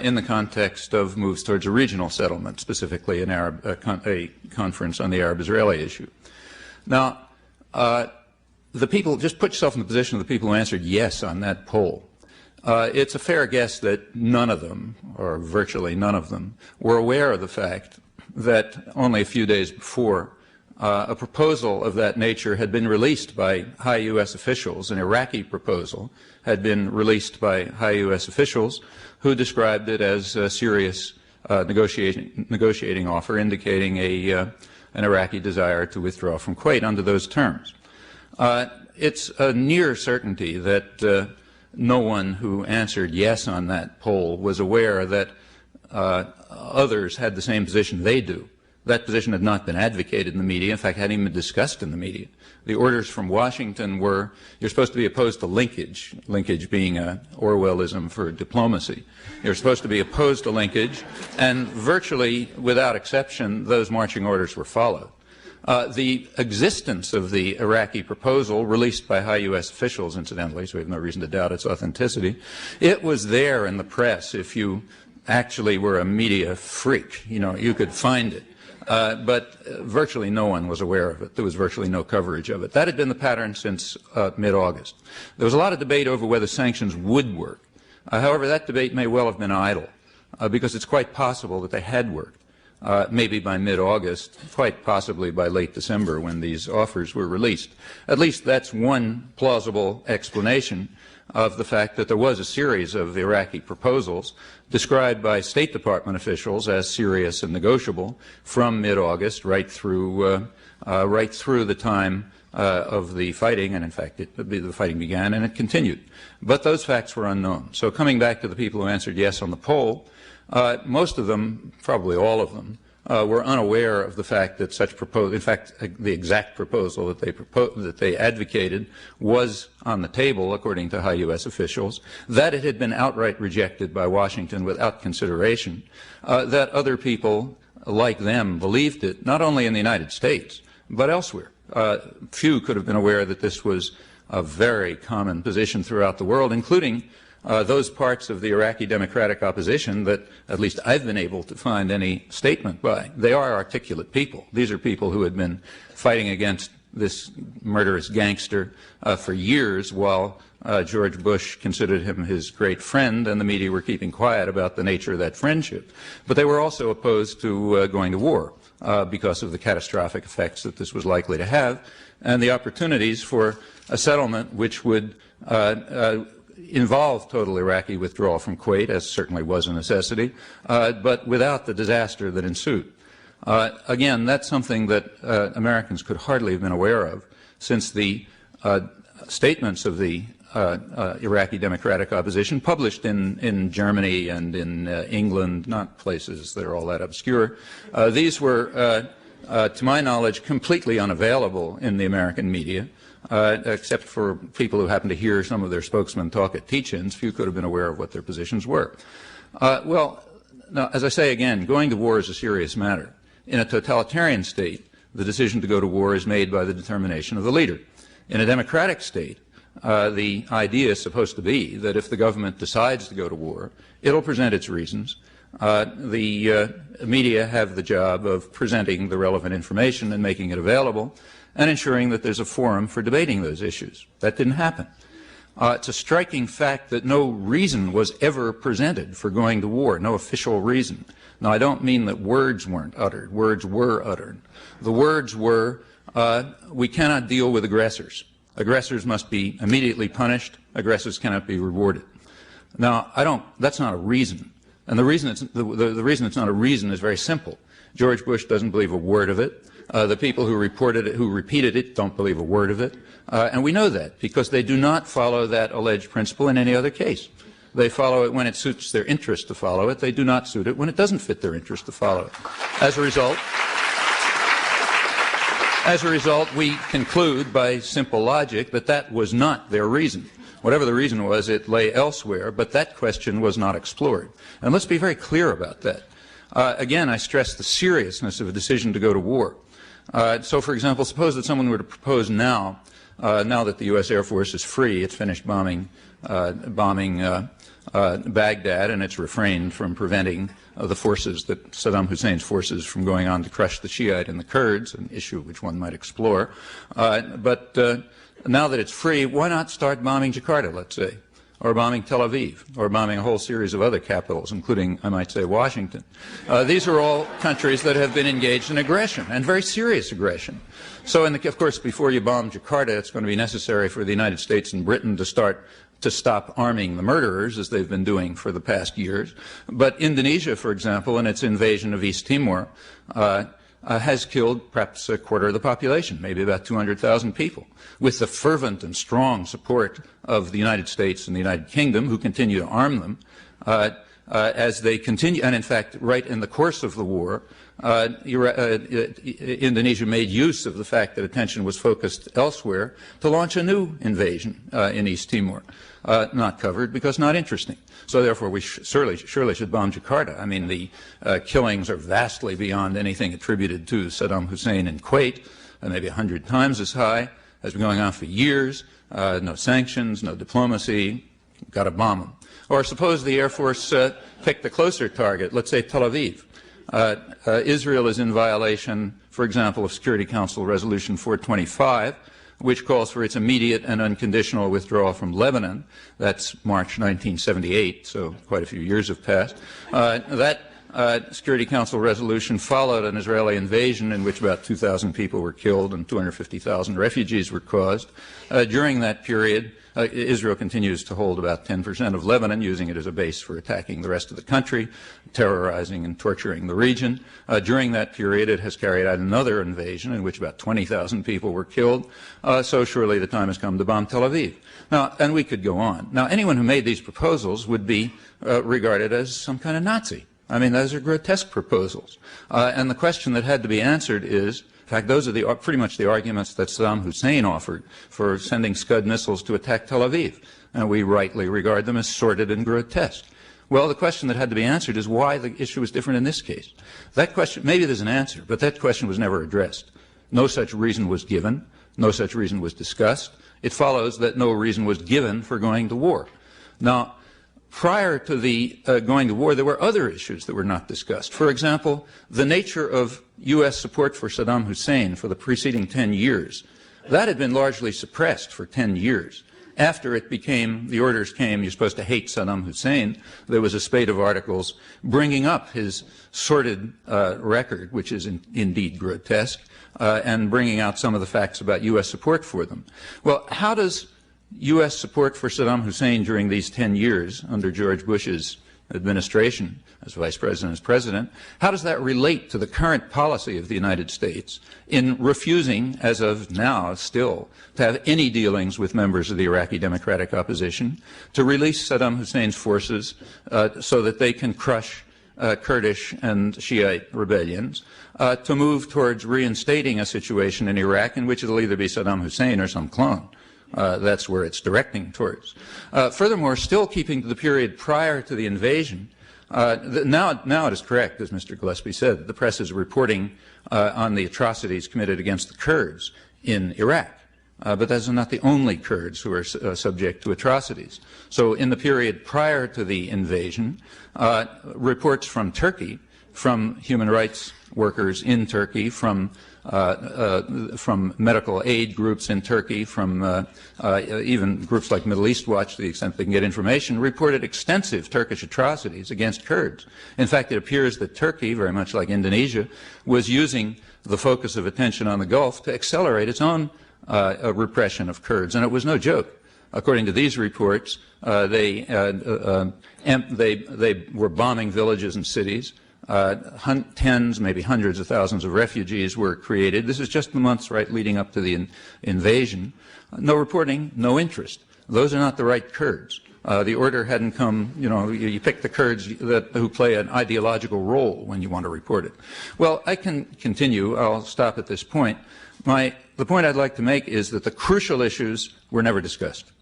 in the context of moves towards a regional settlement, specifically a conference on the Arab-Israeli issue. Now, the people, just put yourself in the position of the people who answered yes on that poll. It's a fair guess that none of them, or virtually none of them, were aware of the fact that only a few days before a proposal of that nature had been released by high U.S. officials. An Iraqi proposal had been released by high U.S. officials who described it as a serious negotiating offer indicating an Iraqi desire to withdraw from Kuwait under those terms. It's a near certainty that no one who answered yes on that poll was aware that others had the same position they do. That position had not been advocated in the media. In fact, hadn't even been discussed in the media. The orders from Washington were, you're supposed to be opposed to linkage, linkage being an Orwellism for diplomacy. You're supposed to be opposed to linkage, and virtually without exception, those marching orders were followed. The existence of the Iraqi proposal, released by high U.S. officials, incidentally, so we have no reason to doubt its authenticity, it was there in the press. If you actually were a media freak, you could find it. But virtually no one was aware of it. There was virtually no coverage of it. That had been the pattern since mid-August. There was a lot of debate over whether sanctions would work. However, that debate may well have been idle, because it's quite possible that they had worked. Maybe by mid-August, quite possibly by late December when these offers were released. At least that's one plausible explanation of the fact that there was a series of Iraqi proposals described by State Department officials as serious and negotiable from mid-August right through the time of the fighting, and in fact the fighting began and it continued. But those facts were unknown. So coming back to the people who answered yes on the poll, most of them, probably all of them, were unaware of the fact that such proposal, in fact, the exact proposal that they advocated was on the table, according to high U.S. officials, that it had been outright rejected by Washington without consideration, that other people like them believed it, not only in the United States, but elsewhere. Few could have been aware that this was a very common position throughout the world, including those parts of the Iraqi democratic opposition that at least I've been able to find any statement by. They are articulate people. These are people who had been fighting against this murderous gangster for years while George Bush considered him his great friend and the media were keeping quiet about the nature of that friendship. But they were also opposed to going to war because of the catastrophic effects that this was likely to have and the opportunities for a settlement which would involve total Iraqi withdrawal from Kuwait, as certainly was a necessity, but without the disaster that ensued. Again, that's something that Americans could hardly have been aware of, since the statements of the Iraqi democratic opposition, published in Germany and in England, not places that are all that obscure, these were, to my knowledge, completely unavailable in the American media. Except for people who happened to hear some of their spokesmen talk at teach-ins, few could have been aware of what their positions were. Well, now, as I say again, going to war is a serious matter. In a totalitarian state, the decision to go to war is made by the determination of the leader. In a democratic state, the idea is supposed to be that if the government decides to go to war, it'll present its reasons. The media have the job of presenting the relevant information and making it available, and ensuring that there's a forum for debating those issues. That didn't happen. It's a striking fact that no reason was ever presented for going to war, no official reason. Now, I don't mean that words weren't uttered. Words were uttered. The words were, we cannot deal with aggressors. Aggressors must be immediately punished. Aggressors cannot be rewarded. Now, that's not a reason. And the reason it's not a reason is very simple. George Bush doesn't believe a word of it. The people who repeated it don't believe a word of it. And we know that because they do not follow that alleged principle in any other case. They follow it when it suits their interest to follow it. They do not suit it when it doesn't fit their interest to follow it. As a result, we conclude by simple logic that that was not their reason. Whatever the reason was, it lay elsewhere, but that question was not explored. And let's be very clear about that. Again, I stress the seriousness of a decision to go to war. So, for example, suppose that someone were to propose now that the U.S. Air Force is free, it's finished bombing Baghdad, and it's refrained from preventing the forces that Saddam Hussein's forces from going on to crush the Shiite and the Kurds, an issue which one might explore. But now that it's free, why not start bombing Jakarta, let's say? or bombing Tel Aviv, or bombing a whole series of other capitals, including, I might say, Washington. These are all countries that have been engaged in aggression, and very serious aggression. So, of course, before you bomb Jakarta, it's going to be necessary for the United States and Britain to stop arming the murderers, as they've been doing for the past years. But Indonesia, for example, in its invasion of East Timor, has killed perhaps a quarter of the population, maybe about 200,000 people, with the fervent and strong support of the United States and the United Kingdom, who continue to arm them, as they continue. And in fact, right in the course of the war, Indonesia made use of the fact that attention was focused elsewhere to launch a new invasion in East Timor, not covered because not interesting. So therefore, we surely should bomb Jakarta. I mean, the killings are vastly beyond anything attributed to Saddam Hussein in Kuwait, maybe 100 times as high, has been going on for years. No sanctions, no diplomacy, got to bomb them. Or suppose the Air Force picked a closer target, let's say Tel Aviv. Israel is in violation, for example, of Security Council Resolution 425, which calls for its immediate and unconditional withdrawal from Lebanon. That's March 1978, so quite a few years have passed. That Security Council resolution followed an Israeli invasion in which about 2,000 people were killed and 250,000 refugees were caused. During that period, Israel continues to hold about 10% of Lebanon, using it as a base for attacking the rest of the country, terrorizing and torturing the region. During that period, it has carried out another invasion in which about 20,000 people were killed. So surely the time has come to bomb Tel Aviv. Now, and we could go on. Now, anyone who made these proposals would be regarded as some kind of Nazi. I mean, those are grotesque proposals. And the question that had to be answered is, in fact, those are pretty much the arguments that Saddam Hussein offered for sending Scud missiles to attack Tel Aviv. And we rightly regard them as sordid and grotesque. Well, the question that had to be answered is why the issue was different in this case. That question, maybe there's an answer, but that question was never addressed. No such reason was given. No such reason was discussed. It follows that no reason was given for going to war. Now, prior to the going to war, there were other issues that were not discussed. For example, the nature of U.S. support for Saddam Hussein for the preceding 10 years. That had been largely suppressed for 10 years. After the orders came, you're supposed to hate Saddam Hussein, there was a spate of articles bringing up his sordid record, which is indeed grotesque, and bringing out some of the facts about U.S. support for them. Well, how does U.S. support for Saddam Hussein during these 10 years under George Bush's administration as vice president, as president, how does that relate to the current policy of the United States in refusing, as of now still, to have any dealings with members of the Iraqi Democratic Opposition, to release Saddam Hussein's forces so that they can crush Kurdish and Shiite rebellions, to move towards reinstating a situation in Iraq in which it will either be Saddam Hussein or some clone? That's where it's directing towards. Furthermore, still keeping to the period prior to the invasion, now it is correct, as Mr. Gillespie said, the press is reporting on the atrocities committed against the Kurds in Iraq. But those are not the only Kurds who are subject to atrocities. So in the period prior to the invasion, reports from Turkey, from human rights workers in Turkey, from medical aid groups in Turkey, from even groups like Middle East Watch, to the extent they can get information, reported extensive Turkish atrocities against Kurds. In fact, it appears that Turkey, very much like Indonesia, was using the focus of attention on the Gulf to accelerate its own repression of Kurds, and it was no joke. According to these reports, they were bombing villages and cities. Tens, maybe hundreds of thousands of refugees were created. This is just the months leading up to the invasion. No reporting, no interest. Those are not the right Kurds. The order hadn't come, you pick the Kurds who play an ideological role when you want to report it. Well, I can continue. I'll stop at this point. The point I'd like to make is that the crucial issues were never discussed.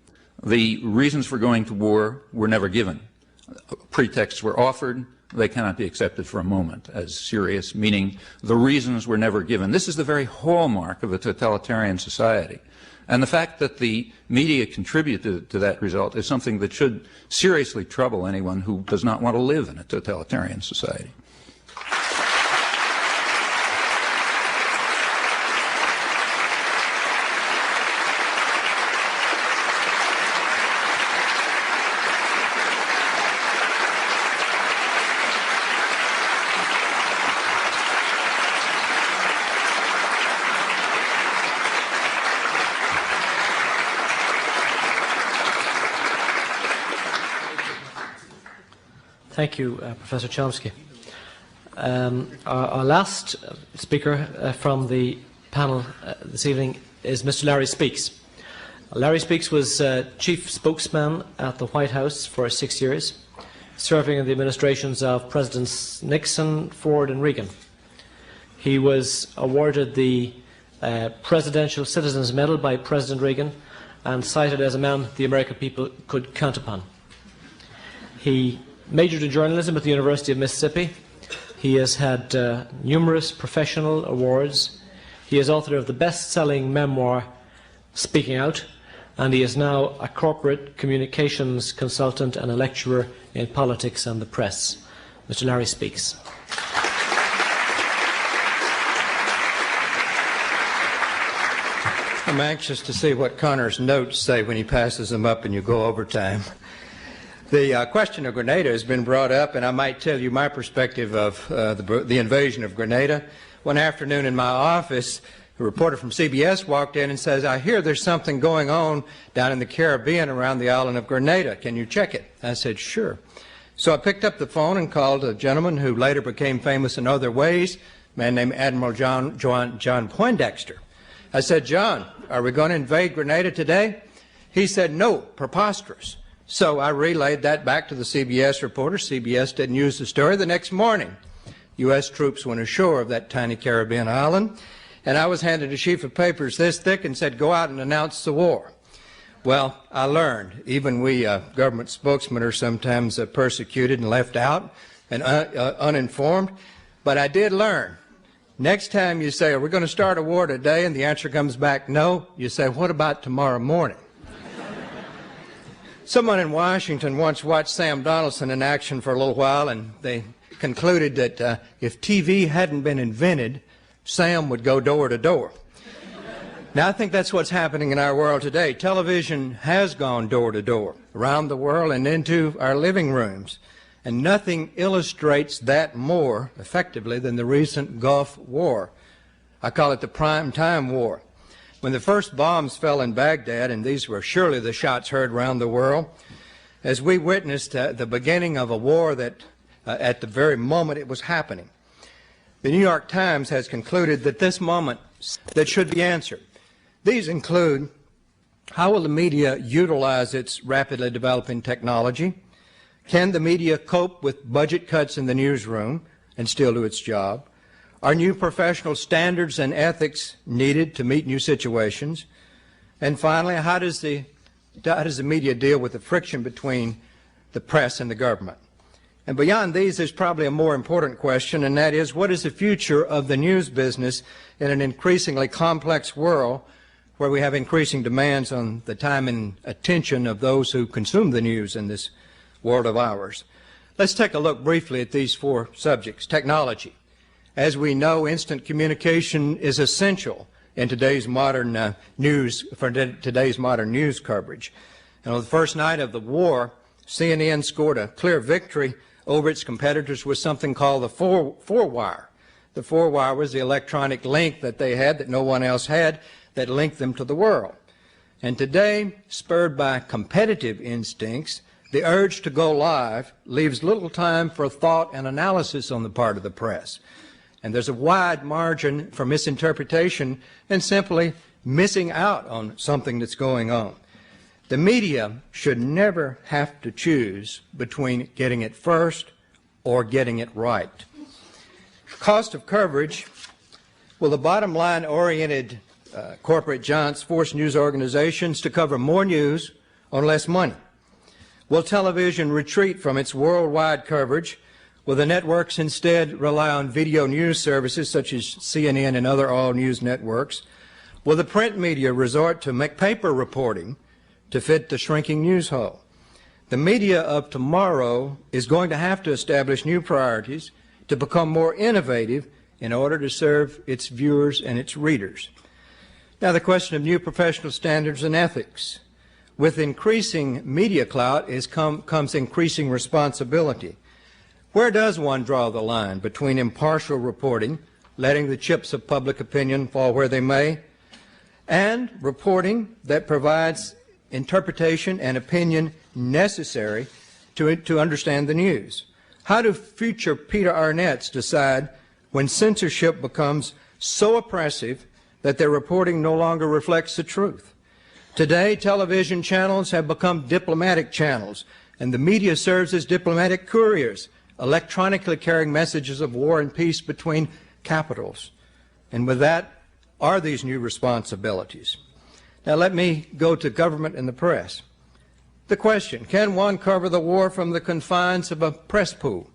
The reasons for going to war were never given. Pretexts were offered. They cannot be accepted for a moment as serious, meaning the reasons were never given. This is the very hallmark of a totalitarian society. And the fact that the media contributed to that result is something that should seriously trouble anyone who does not want to live in a totalitarian society. Thank you, Professor Chomsky. Our last speaker from the panel this evening is Mr. Larry Speakes. Larry Speakes was chief spokesman at the White House for 6 years, serving in the administrations of Presidents Nixon, Ford and Reagan. He was awarded the Presidential Citizens Medal by President Reagan and cited as a man the American people could count upon. He majored in journalism at the University of Mississippi. He has had numerous professional awards. He is author of the best-selling memoir, Speaking Out, and he is now a corporate communications consultant and a lecturer in politics and the press. Mr. Larry Speakes. I'm anxious to see what Conor's notes say when he passes them up and you go overtime. The question of Grenada has been brought up, and I might tell you my perspective of the invasion of Grenada. One afternoon in my office, a reporter from CBS walked in and says, "I hear there's something going on down in the Caribbean around the island of Grenada. Can you check it?" I said, "Sure." So I picked up the phone and called a gentleman who later became famous in other ways, a man named Admiral John Poindexter. I said, "John, are we going to invade Grenada today?" He said, "No, preposterous." So I relayed that back to the CBS reporter. CBS didn't use the story. The next morning, U.S. troops went ashore of that tiny Caribbean island, and I was handed a sheaf of papers this thick and said, "Go out and announce the war." Well, I learned. Even we government spokesmen are sometimes persecuted and left out and uninformed. But I did learn. Next time you say, "Are we going to start a war today?" and the answer comes back no, you say, "What about tomorrow morning?" Someone in Washington once watched Sam Donaldson in action for a little while, and they concluded that if TV hadn't been invented, Sam would go door to door. Now, I think that's what's happening in our world today. Television has gone door to door around the world and into our living rooms. And nothing illustrates that more effectively than the recent Gulf War. I call it the prime time war. When the first bombs fell in Baghdad, and these were surely the shots heard around the world, as we witnessed the beginning of a war that at the very moment it was happening. The New York Times has concluded that this moment that should be answered. These include, how will the media utilize its rapidly developing technology? Can the media cope with budget cuts in the newsroom and still do its job? Are new professional standards and ethics needed to meet new situations? And finally, how does the media deal with the friction between the press and the government? And beyond these, there's probably a more important question, and that is, what is the future of the news business in an increasingly complex world where we have increasing demands on the time and attention of those who consume the news in this world of ours? Let's take a look briefly at these four subjects. Technology. As we know, instant communication is essential in today's modern news coverage. And on the first night of the war, CNN scored a clear victory over its competitors with something called the four-wire. The four-wire was the electronic link that they had that no one else had that linked them to the world. And today, spurred by competitive instincts, the urge to go live leaves little time for thought and analysis on the part of the press. And there's a wide margin for misinterpretation and simply missing out on something that's going on. The media should never have to choose between getting it first or getting it right. Cost of coverage. Will the bottom line oriented corporate giants force news organizations to cover more news on less money? Will television retreat from its worldwide coverage? Will the networks instead rely on video news services such as CNN and other all-news networks? Will the print media resort to make paper reporting to fit the shrinking news hole? The media of tomorrow is going to have to establish new priorities to become more innovative in order to serve its viewers and its readers. Now, the question of new professional standards and ethics. With increasing media clout comes increasing responsibility. Where does one draw the line between impartial reporting, letting the chips of public opinion fall where they may, and reporting that provides interpretation and opinion necessary to understand the news? How do future Peter Arnett's decide when censorship becomes so oppressive that their reporting no longer reflects the truth? Today, television channels have become diplomatic channels, and the media serves as diplomatic couriers, electronically carrying messages of war and peace between capitals. And with that are these new responsibilities. Now let me go to government and the press. The question, can one cover the war from the confines of a press pool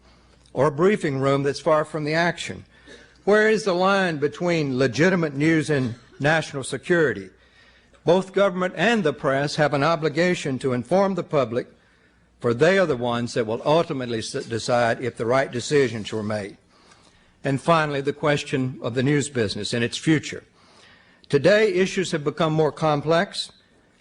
or a briefing room that's far from the action? Where is the line between legitimate news and national security? Both government and the press have an obligation to inform the public, for they are the ones that will ultimately decide if the right decisions were made. And finally, the question of the news business and its future. Today, issues have become more complex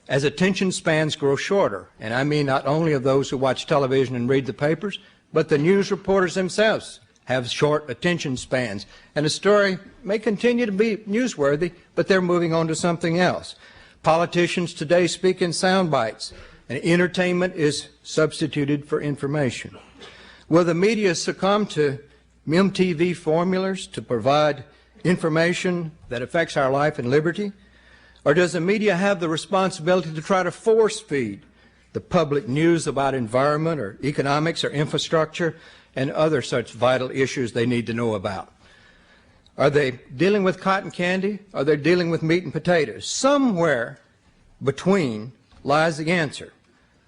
as attention spans grow shorter, and I mean not only of those who watch television and read the papers, but the news reporters themselves have short attention spans, and a story may continue to be newsworthy, but they're moving on to something else. Politicians today speak in sound bites, and entertainment is substituted for information. Will the media succumb to MTV formulas to provide information that affects our life and liberty? Or does the media have the responsibility to try to force feed the public news about environment or economics or infrastructure and other such vital issues they need to know about? Are they dealing with cotton candy? Are they dealing with meat and potatoes? Somewhere between lies the answer,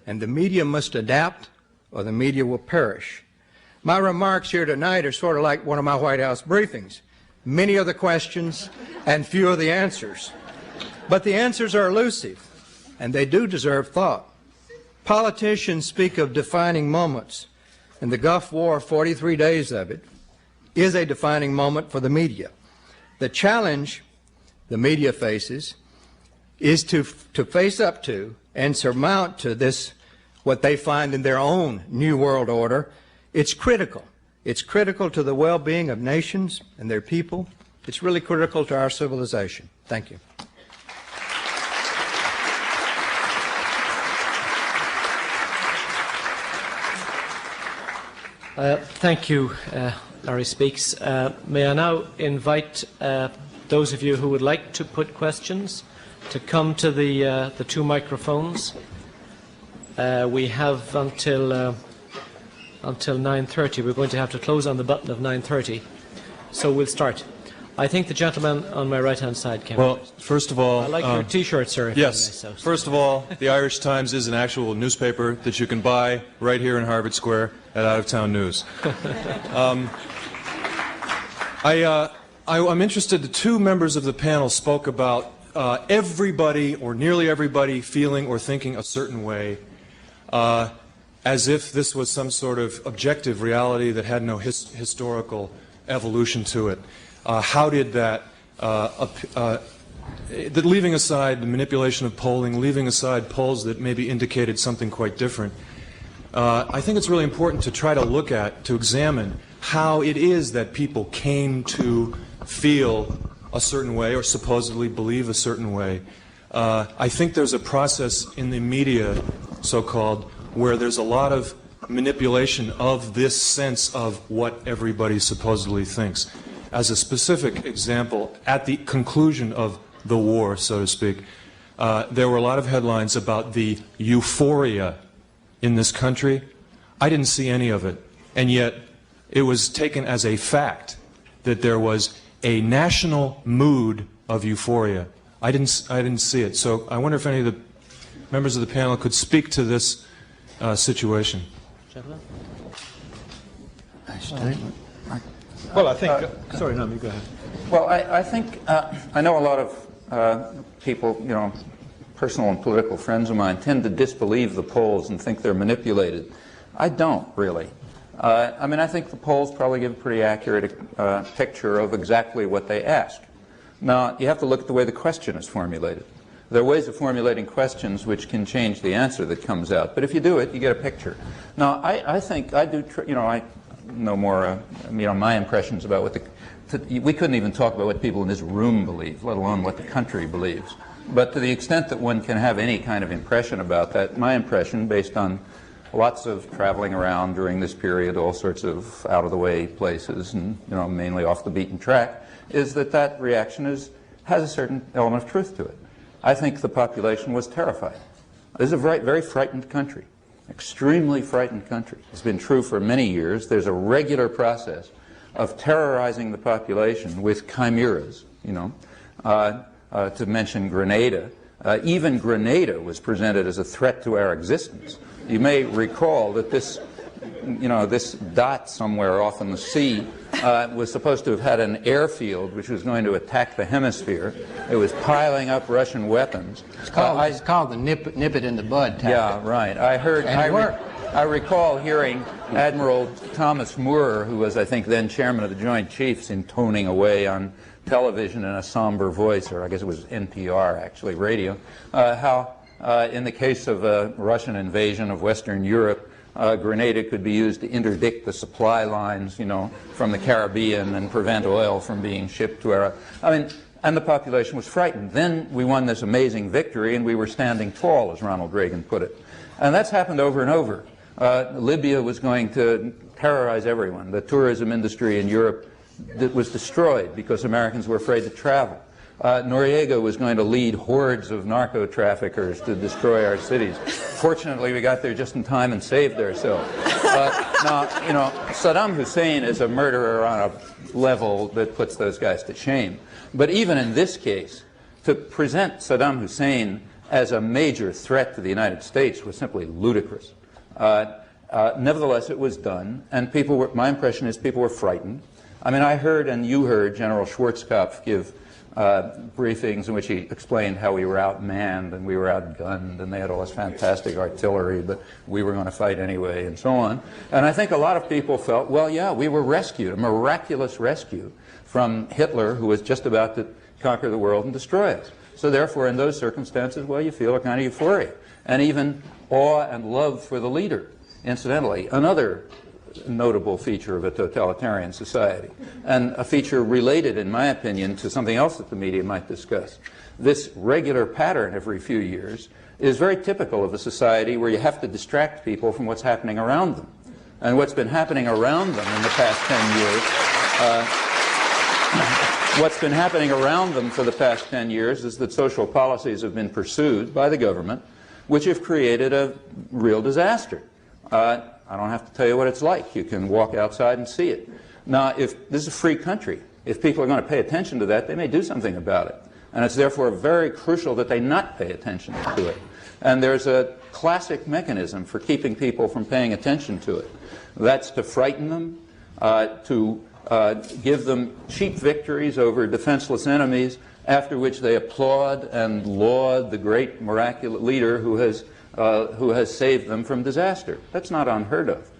and the media must adapt or the media will perish. My remarks here tonight are sort of like one of my White House briefings. Many are the questions and few are the answers. But the answers are elusive, and they do deserve thought. Politicians speak of defining moments, and the Gulf War, 43 days of it, is a defining moment for the media. The challenge the media faces is to face up to and surmount to this, what they find in their own new world order. It's critical. It's critical to the well-being of nations and their people. It's really critical to our civilization. Thank you. Thank you, Larry Speaks. May I now invite those of you who would like to put questions to come to the two microphones. We have until 9:30. We're going to have to close on the button of 9:30, so we'll start. I think the gentleman on my right-hand side came. Well, first of all, I like your T-shirt, sir. If yes. I may so. First of all, the Irish Times is an actual newspaper that you can buy right here in Harvard Square at Out of Town News. I'm interested. The two members of the panel spoke about everybody or nearly everybody feeling or thinking a certain way, as if this was some sort of objective reality that had no historical evolution to it. How did that, leaving aside the manipulation of polling, leaving aside polls that maybe indicated something quite different, I think it's really important to try to look at, to examine how it is that people came to feel a certain way or supposedly believe a certain way. I think there's a process in the media, so-called, where there's a lot of manipulation of this sense of what everybody supposedly thinks. As a specific example, at the conclusion of the war, so to speak, there were a lot of headlines about the euphoria in this country. I didn't see any of it, and yet it was taken as a fact that there was a national mood of euphoria. I didn't see it. So I wonder if any of the members of the panel could speak to this situation. Gentlemen? Well, I think... sorry, no, you go ahead. Well, I think I know a lot of people, you know, personal and political friends of mine tend to disbelieve the polls and think they're manipulated. I don't, really. I mean, I think the polls probably give a pretty accurate picture of exactly what they ask. Now, you have to look at the way the question is formulated. There are ways of formulating questions which can change the answer that comes out, but if you do it, you get a picture. Now, I think I do, you know, I know more, you know, my impressions about what we couldn't even talk about what people in this room believe, let alone what the country believes. But to the extent that one can have any kind of impression about that, my impression, based on lots of traveling around during this period, all sorts of out-of-the-way places, and mainly off the beaten track, is that that reaction has a certain element of truth to it. I think the population was terrified. This is a very frightened country, extremely frightened country. It's been true for many years. There's a regular process of terrorizing the population with chimeras, to mention Grenada. Even Grenada was presented as a threat to our existence. You may recall that this dot somewhere off in the sea was supposed to have had an airfield which was going to attack the hemisphere. It was piling up Russian weapons. It's called the nip it in the bud tactic. Yeah, right. I recall hearing Admiral Thomas Moore, who was, I think, then chairman of the Joint Chiefs, intoning away on television in a somber voice, or I guess it was NPR, actually, radio, how in the case of a Russian invasion of Western Europe, Grenada could be used to interdict the supply lines, from the Caribbean and prevent oil from being shipped to our... and the population was frightened. Then we won this amazing victory, and we were standing tall, as Ronald Reagan put it. And that's happened over and over. Libya was going to terrorize everyone. The tourism industry in Europe was destroyed because Americans were afraid to travel. Noriega was going to lead hordes of narco-traffickers to destroy our cities. Fortunately, we got there just in time and saved ourselves. Now, Saddam Hussein is a murderer on a level that puts those guys to shame. But even in this case, to present Saddam Hussein as a major threat to the United States was simply ludicrous. Nevertheless, it was done, and my impression is people were frightened. I heard, and you heard, General Schwarzkopf give briefings in which he explained how we were outmanned and we were outgunned and they had all this fantastic artillery, but we were going to fight anyway, and so on. And I think a lot of people felt, well, yeah, we were rescued, a miraculous rescue from Hitler, who was just about to conquer the world and destroy us. So therefore, in those circumstances, well, you feel a kind of euphoria and even awe and love for the leader. Incidentally, another notable feature of a totalitarian society, and a feature related, in my opinion, to something else that the media might discuss. This regular pattern every few years is very typical of a society where you have to distract people from what's happening around them. And what's been happening around them in the past 10 years, what's been happening around them for the past 10 years is that social policies have been pursued by the government, which have created a real disaster. I don't have to tell you what it's like. You can walk outside and see it. Now, if this is a free country, if people are going to pay attention to that, they may do something about it. And it's therefore very crucial that they not pay attention to it. And there's a classic mechanism for keeping people from paying attention to it. That's to frighten them, to give them cheap victories over defenseless enemies, after which they applaud and laud the great miraculous leader who has saved them from disaster. That's not unheard of.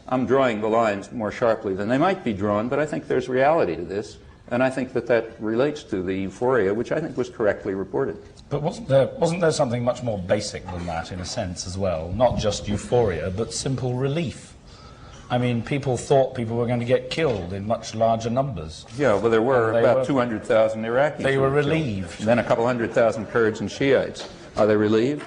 I'm drawing the lines more sharply than they might be drawn, but I think there's reality to this, and I think that relates to the euphoria, which I think was correctly reported. But wasn't there something much more basic than that, in a sense, as well? Not just euphoria, but simple relief. People thought people were going to get killed in much larger numbers. Yeah, well, there were about 200,000 Iraqis. They were relieved. Then a couple 100,000 Kurds and Shiites. Are they relieved?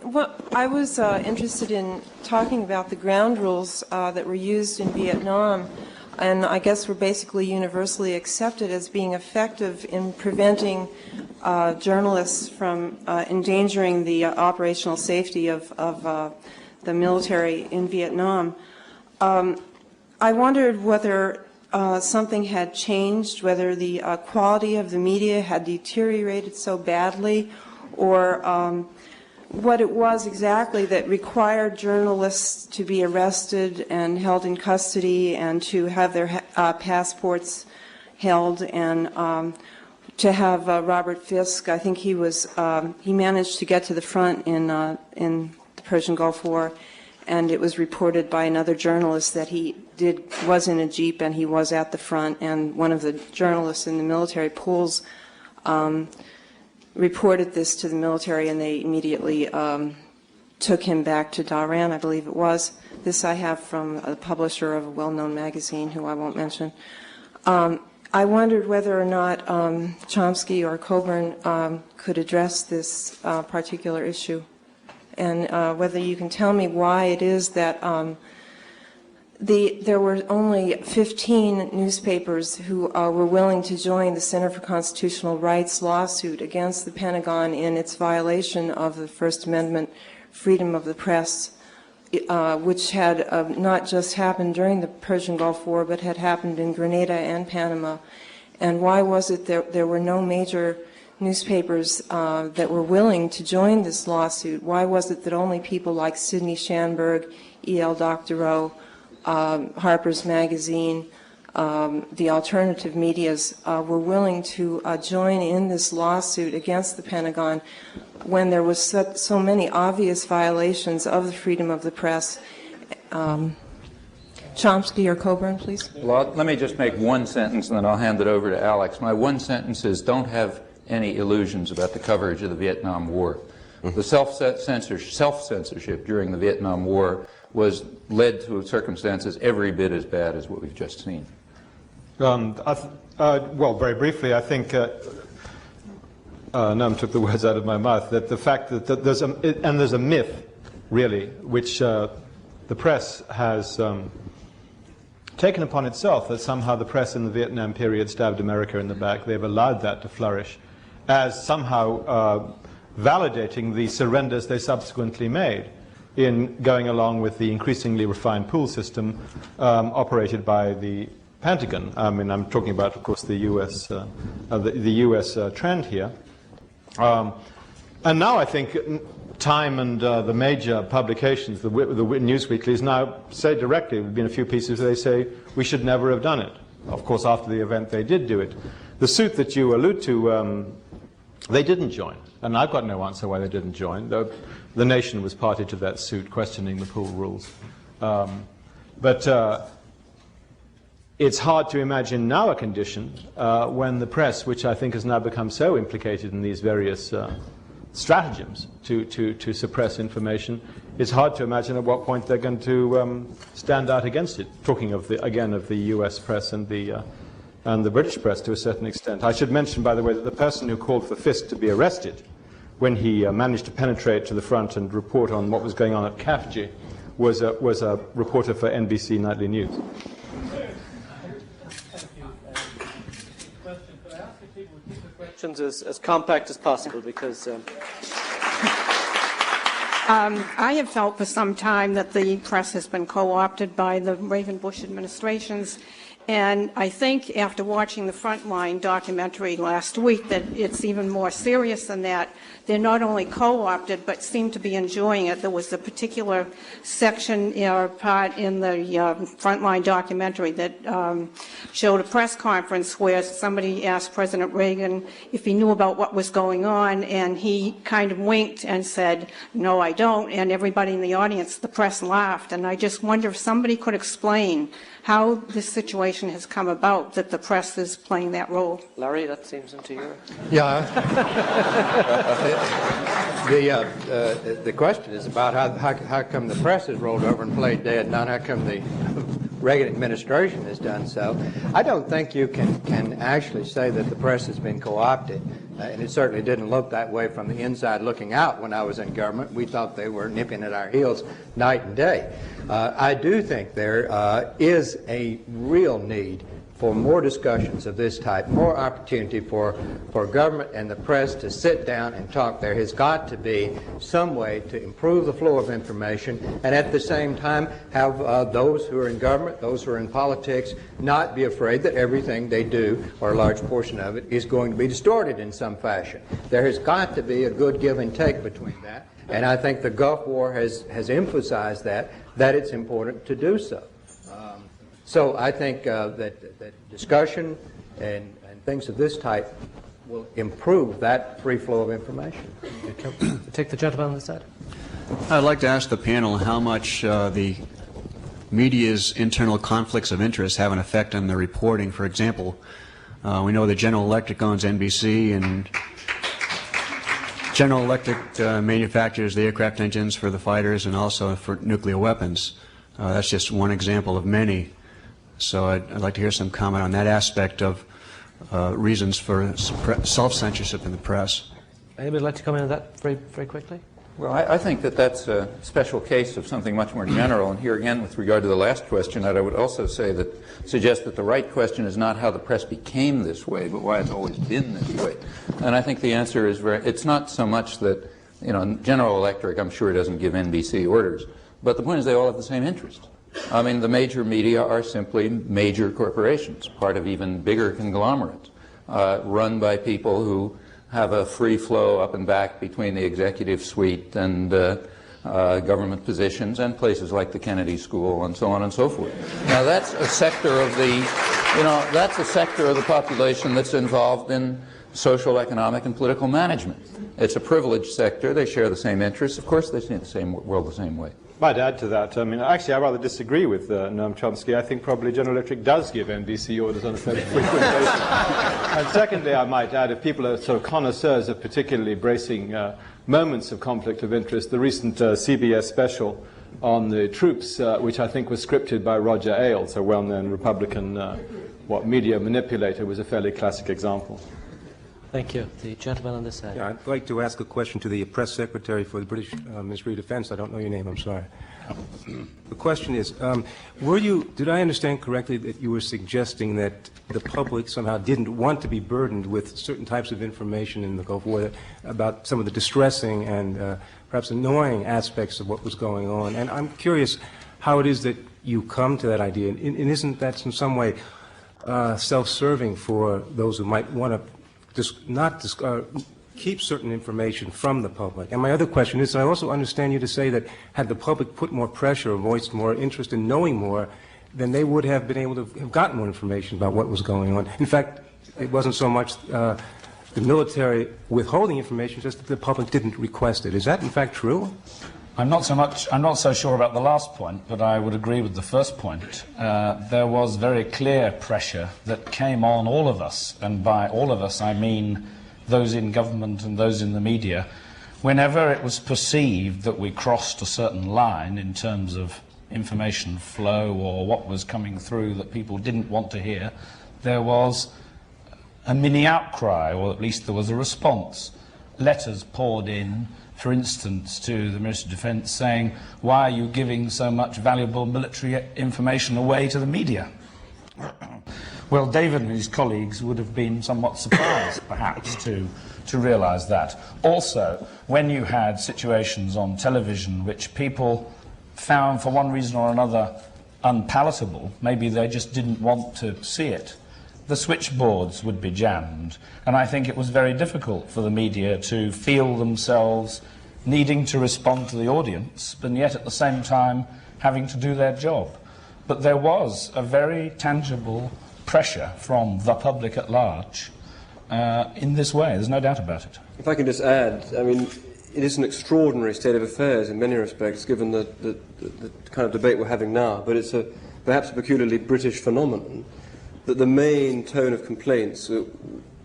Well, I was interested in talking about the ground rules that were used in Vietnam, and I guess were basically universally accepted as being effective in preventing journalists from endangering the operational safety of the military in Vietnam. I wondered whether something had changed, whether the quality of the media had deteriorated so badly, or what it was exactly that required journalists to be arrested and held in custody and to have their passports held, and to have Robert Fisk, I think he managed to get to the front in the Persian Gulf War, and it was reported by another journalist that he was in a Jeep and he was at the front, and one of the journalists in the military pools reported this to the military, and they immediately took him back to Dhahran, I believe it was. This I have from a publisher of a well-known magazine, who I won't mention. I wondered whether or not Chomsky or Cockburn could address this particular issue, and whether you can tell me why it is that there were only 15 newspapers who were willing to join the Center for Constitutional Rights lawsuit against the Pentagon in its violation of the First Amendment freedom of the press, which had not just happened during the Persian Gulf War, but had happened in Grenada and Panama. And why was it there were no major newspapers that were willing to join this lawsuit? Why was it that only people like Sidney Schanberg, E.L. Doctorow, Harper's Magazine, the alternative medias were willing to join in this lawsuit against the Pentagon when there was so many obvious violations of the freedom of the press? Chomsky or Cockburn, please. Well, let me just make one sentence and then I'll hand it over to Alex. My one sentence is, don't have any illusions about the coverage of the Vietnam War. The self-censorship during the Vietnam War led to circumstances every bit as bad as what we've just seen. Well, very briefly, I think Noam took the words out of my mouth, that the fact that there's a myth, really, which the press has taken upon itself, that somehow the press in the Vietnam period stabbed America in the back. They've allowed that to flourish as somehow validating the surrenders they subsequently made in going along with the increasingly refined pool system operated by the Pentagon. I mean, I'm talking about, of course, the U.S. Trend here. And now I think Time and the major publications, the news weeklies, now say directly, there have been a few pieces where they say we should never have done it. Of course, after the event, they did do it. The suit that you allude to, they didn't join. And I've got no answer why they didn't join. The nation was party to that suit, questioning the pool rules. But it's hard to imagine now a condition when the press, which I think has now become so implicated in these various stratagems to suppress information, it's hard to imagine at what point they're going to stand out against it. Talking of again of the U.S. press and the British press to a certain extent. I should mention, by the way, that the person who called for Fisk to be arrested when he managed to penetrate to the front and report on what was going on at CAFG was a reporter for NBC Nightly News. Questions as compact as possible, because I have felt for some time that the press has been co-opted by the Reagan Bush administrations, and I think after watching the Frontline documentary last week that it's even more serious than that. They're not only co-opted but seem to be enjoying it. There was a particular section or part in the Frontline documentary that showed a press conference where somebody asked President Reagan if he knew about what was going on, and he kind of winked and said, "No, I don't," and everybody in the audience, the press, laughed. And I just wonder if somebody could explain how this situation has come about that the press is playing that role. Larry, that seems into your... Yeah. The question is about how come the press has rolled over and played dead, not how come the Reagan administration has done so. I don't think you can actually say that the press has been co-opted, and it certainly didn't look that way from the inside looking out when I was in government. We thought they were nipping at our heels night and day. I do think there is a real need for more discussions of this type, more opportunity for government and the press to sit down and talk. There has got to be some way to improve the flow of information, and at the same time have those who are in government, those who are in politics, not be afraid that everything they do, or a large portion of it, is going to be distorted in some fashion. There has got to be a good give and take between that, and I think the Gulf War has emphasized that it's important to do so. So I think that discussion and things of this type will improve that free flow of information. Take the gentleman on the side. I'd like to ask the panel how much the media's internal conflicts of interest have an effect on the reporting. For example, we know that General Electric owns NBC, and General Electric manufactures the aircraft engines for the fighters and also for nuclear weapons. That's just one example of many. So I'd like to hear some comment on that aspect of reasons for self-censorship in the press. Anybody like to comment on that very, very quickly? Well, I think that that's a special case of something much more general. And here again, with regard to the last question, I would also suggest that the right question is not how the press became this way, but why it's always been this way. And I think the answer is it's not so much that, General Electric, I'm sure, doesn't give NBC orders, but the point is they all have the same interest. I mean, the major media are simply major corporations, part of even bigger conglomerates, run by people who have a free flow up and back between the executive suite and government positions and places like the Kennedy School and so on and so forth. Now that's a sector of the population that's involved in social, economic, and political management. It's a privileged sector. They share the same interests. Of course, they see the world the same way. Might add to that. I mean, actually, I rather disagree with Noam Chomsky. I think probably General Electric does give NBC orders on a fairly frequent basis. And secondly, I might add, if people are sort of connoisseurs of particularly bracing moments of conflict of interest, the recent CBS special on the troops, which I think was scripted by Roger Ailes, a well-known Republican media manipulator, was a fairly classic example. Thank you. The gentleman on this side. Yeah, I'd like to ask a question to the press secretary for the British Ministry of Defense. I don't know your name, I'm sorry. The question is, did I understand correctly that you were suggesting that the public somehow didn't want to be burdened with certain types of information in the Gulf War about some of the distressing and perhaps annoying aspects of what was going on? And I'm curious how it is that you come to that idea. And isn't that in some way self-serving for those who might want to keep certain information from the public? And my other question is, I also understand you to say that had the public put more pressure or voiced more interest in knowing more, then they would have been able to have gotten more information about what was going on. In fact, it wasn't so much the military withholding information, just that the public didn't request it. Is that in fact true? I'm not so sure about the last point, but I would agree with the first point. There was very clear pressure that came on all of us, and by all of us I mean those in government and those in the media. Whenever it was perceived that we crossed a certain line in terms of information flow or what was coming through that people didn't want to hear, there was a mini outcry, or at least there was a response. Letters poured in, for instance, to the Ministry of Defence saying, why are you giving so much valuable military information away to the media? Well, David and his colleagues would have been somewhat surprised, perhaps, to realise that. Also, when you had situations on television which people found, for one reason or another, unpalatable, maybe they just didn't want to see it, the switchboards would be jammed. And I think it was very difficult for the media to feel themselves needing to respond to the audience, but yet at the same time having to do their job. But there was a very tangible pressure from the public at large in this way. There's no doubt about it. If I can just add, I mean, it is an extraordinary state of affairs in many respects, given the kind of debate we're having now, but it's perhaps a peculiarly British phenomenon that the main tone of complaints that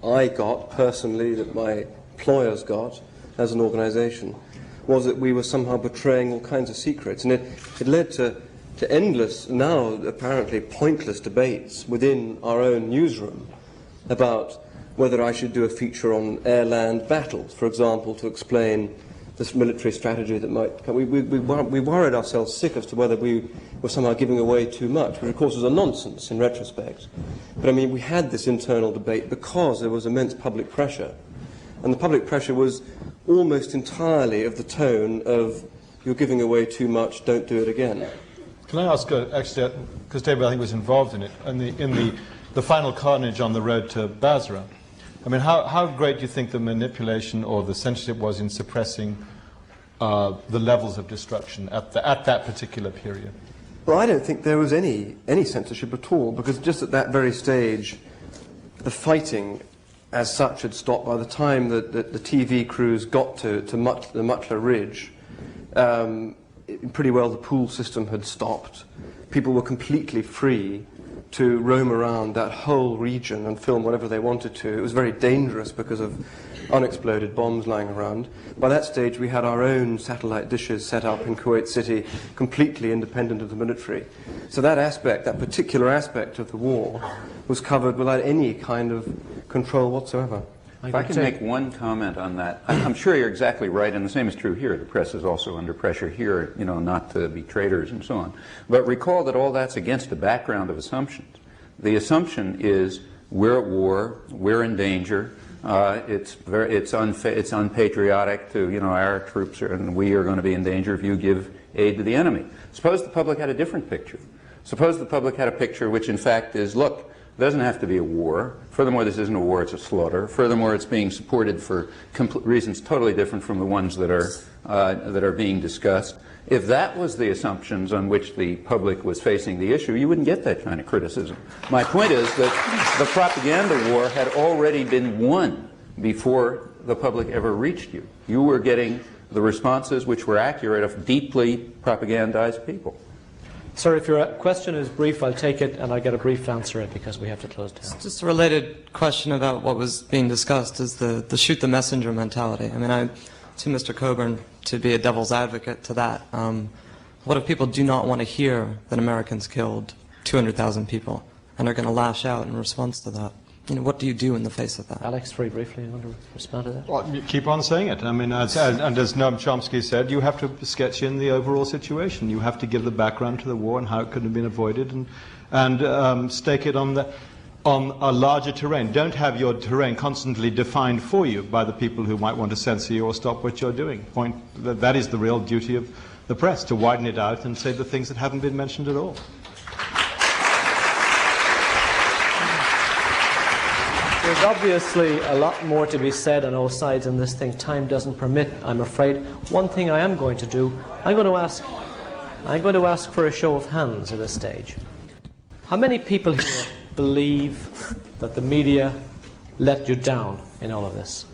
I got personally, that my employers got as an organisation, was that we were somehow betraying all kinds of secrets. And it led to endless, now apparently pointless debates within our own newsroom about whether I should do a feature on air-land battles, for example, to explain this military strategy that might come. We worried ourselves sick as to whether we were somehow giving away too much, which of course was a nonsense in retrospect. But I mean, we had this internal debate because there was immense public pressure. And the public pressure was almost entirely of the tone of, you're giving away too much, don't do it again. Can I ask, actually, because David, I think, was involved in it, in the final carnage on the road to Basra, I mean, how great do you think the manipulation or the censorship was in suppressing the levels of destruction at that particular period? Well, I don't think there was any censorship at all, because just at that very stage, the fighting as such had stopped. By the time that the TV crews got to the Mutla Ridge, pretty well the pool system had stopped. People were completely free to roam around that whole region and film whatever they wanted to. It was very dangerous because of unexploded bombs lying around. By that stage, we had our own satellite dishes set up in Kuwait City, completely independent of the military. So that aspect, that particular aspect of the war, was covered without any kind of control whatsoever. If I can make one comment on that, I'm sure you're exactly right, and the same is true here. The press is also under pressure here, you know, not to be traitors and so on. But recall that all that's against a background of assumptions. The assumption is we're at war, we're in danger, it's unpatriotic to, you know, our troops and we are going to be in danger if you give aid to the enemy. Suppose the public had a different picture. Suppose the public had a picture which in fact is, look, it doesn't have to be a war. Furthermore, this isn't a war, it's a slaughter. Furthermore, it's being supported for reasons totally different from the ones that are being discussed. If that was the assumptions on which the public was facing the issue, you wouldn't get that kind of criticism. My point is that the propaganda war had already been won before the public ever reached you. You were getting the responses which were accurate of deeply propagandized people. Sir, if your question is brief, I'll take it and I'll get a brief answer it because we have to close down. Just a related question about what was being discussed is the shoot the messenger mentality. I mean, I see Mr. Cockburn to be a devil's advocate to that. What if people do not want to hear that Americans killed 200,000 people and are going to lash out in response to that? You know, what do you do in the face of that? Alex, very briefly, you want to respond to that? Well, you keep on saying it. I mean, and as Noam Chomsky said, you have to sketch in the overall situation. You have to give the background to the war and how it could have been avoided, and stake it on a larger terrain. Don't have your terrain constantly defined for you by the people who might want to censor you or stop what you're doing. That is the real duty of the press, to widen it out and say the things that haven't been mentioned at all. There's obviously a lot more to be said on all sides in this thing. Time doesn't permit, I'm afraid. One thing I am going to do, I'm going to ask for a show of hands at this stage. How many people here believe that the media let you down in all of this?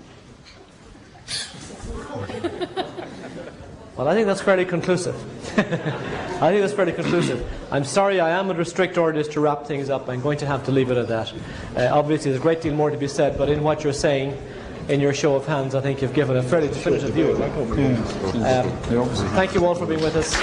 Well, I think that's fairly conclusive. I think that's fairly conclusive. I'm sorry, I am under strict orders to wrap things up. I'm going to have to leave it at that. Obviously, there's a great deal more to be said, but in what you're saying, in your show of hands, I think you've given a fairly definitive view. Thank you all for being with us.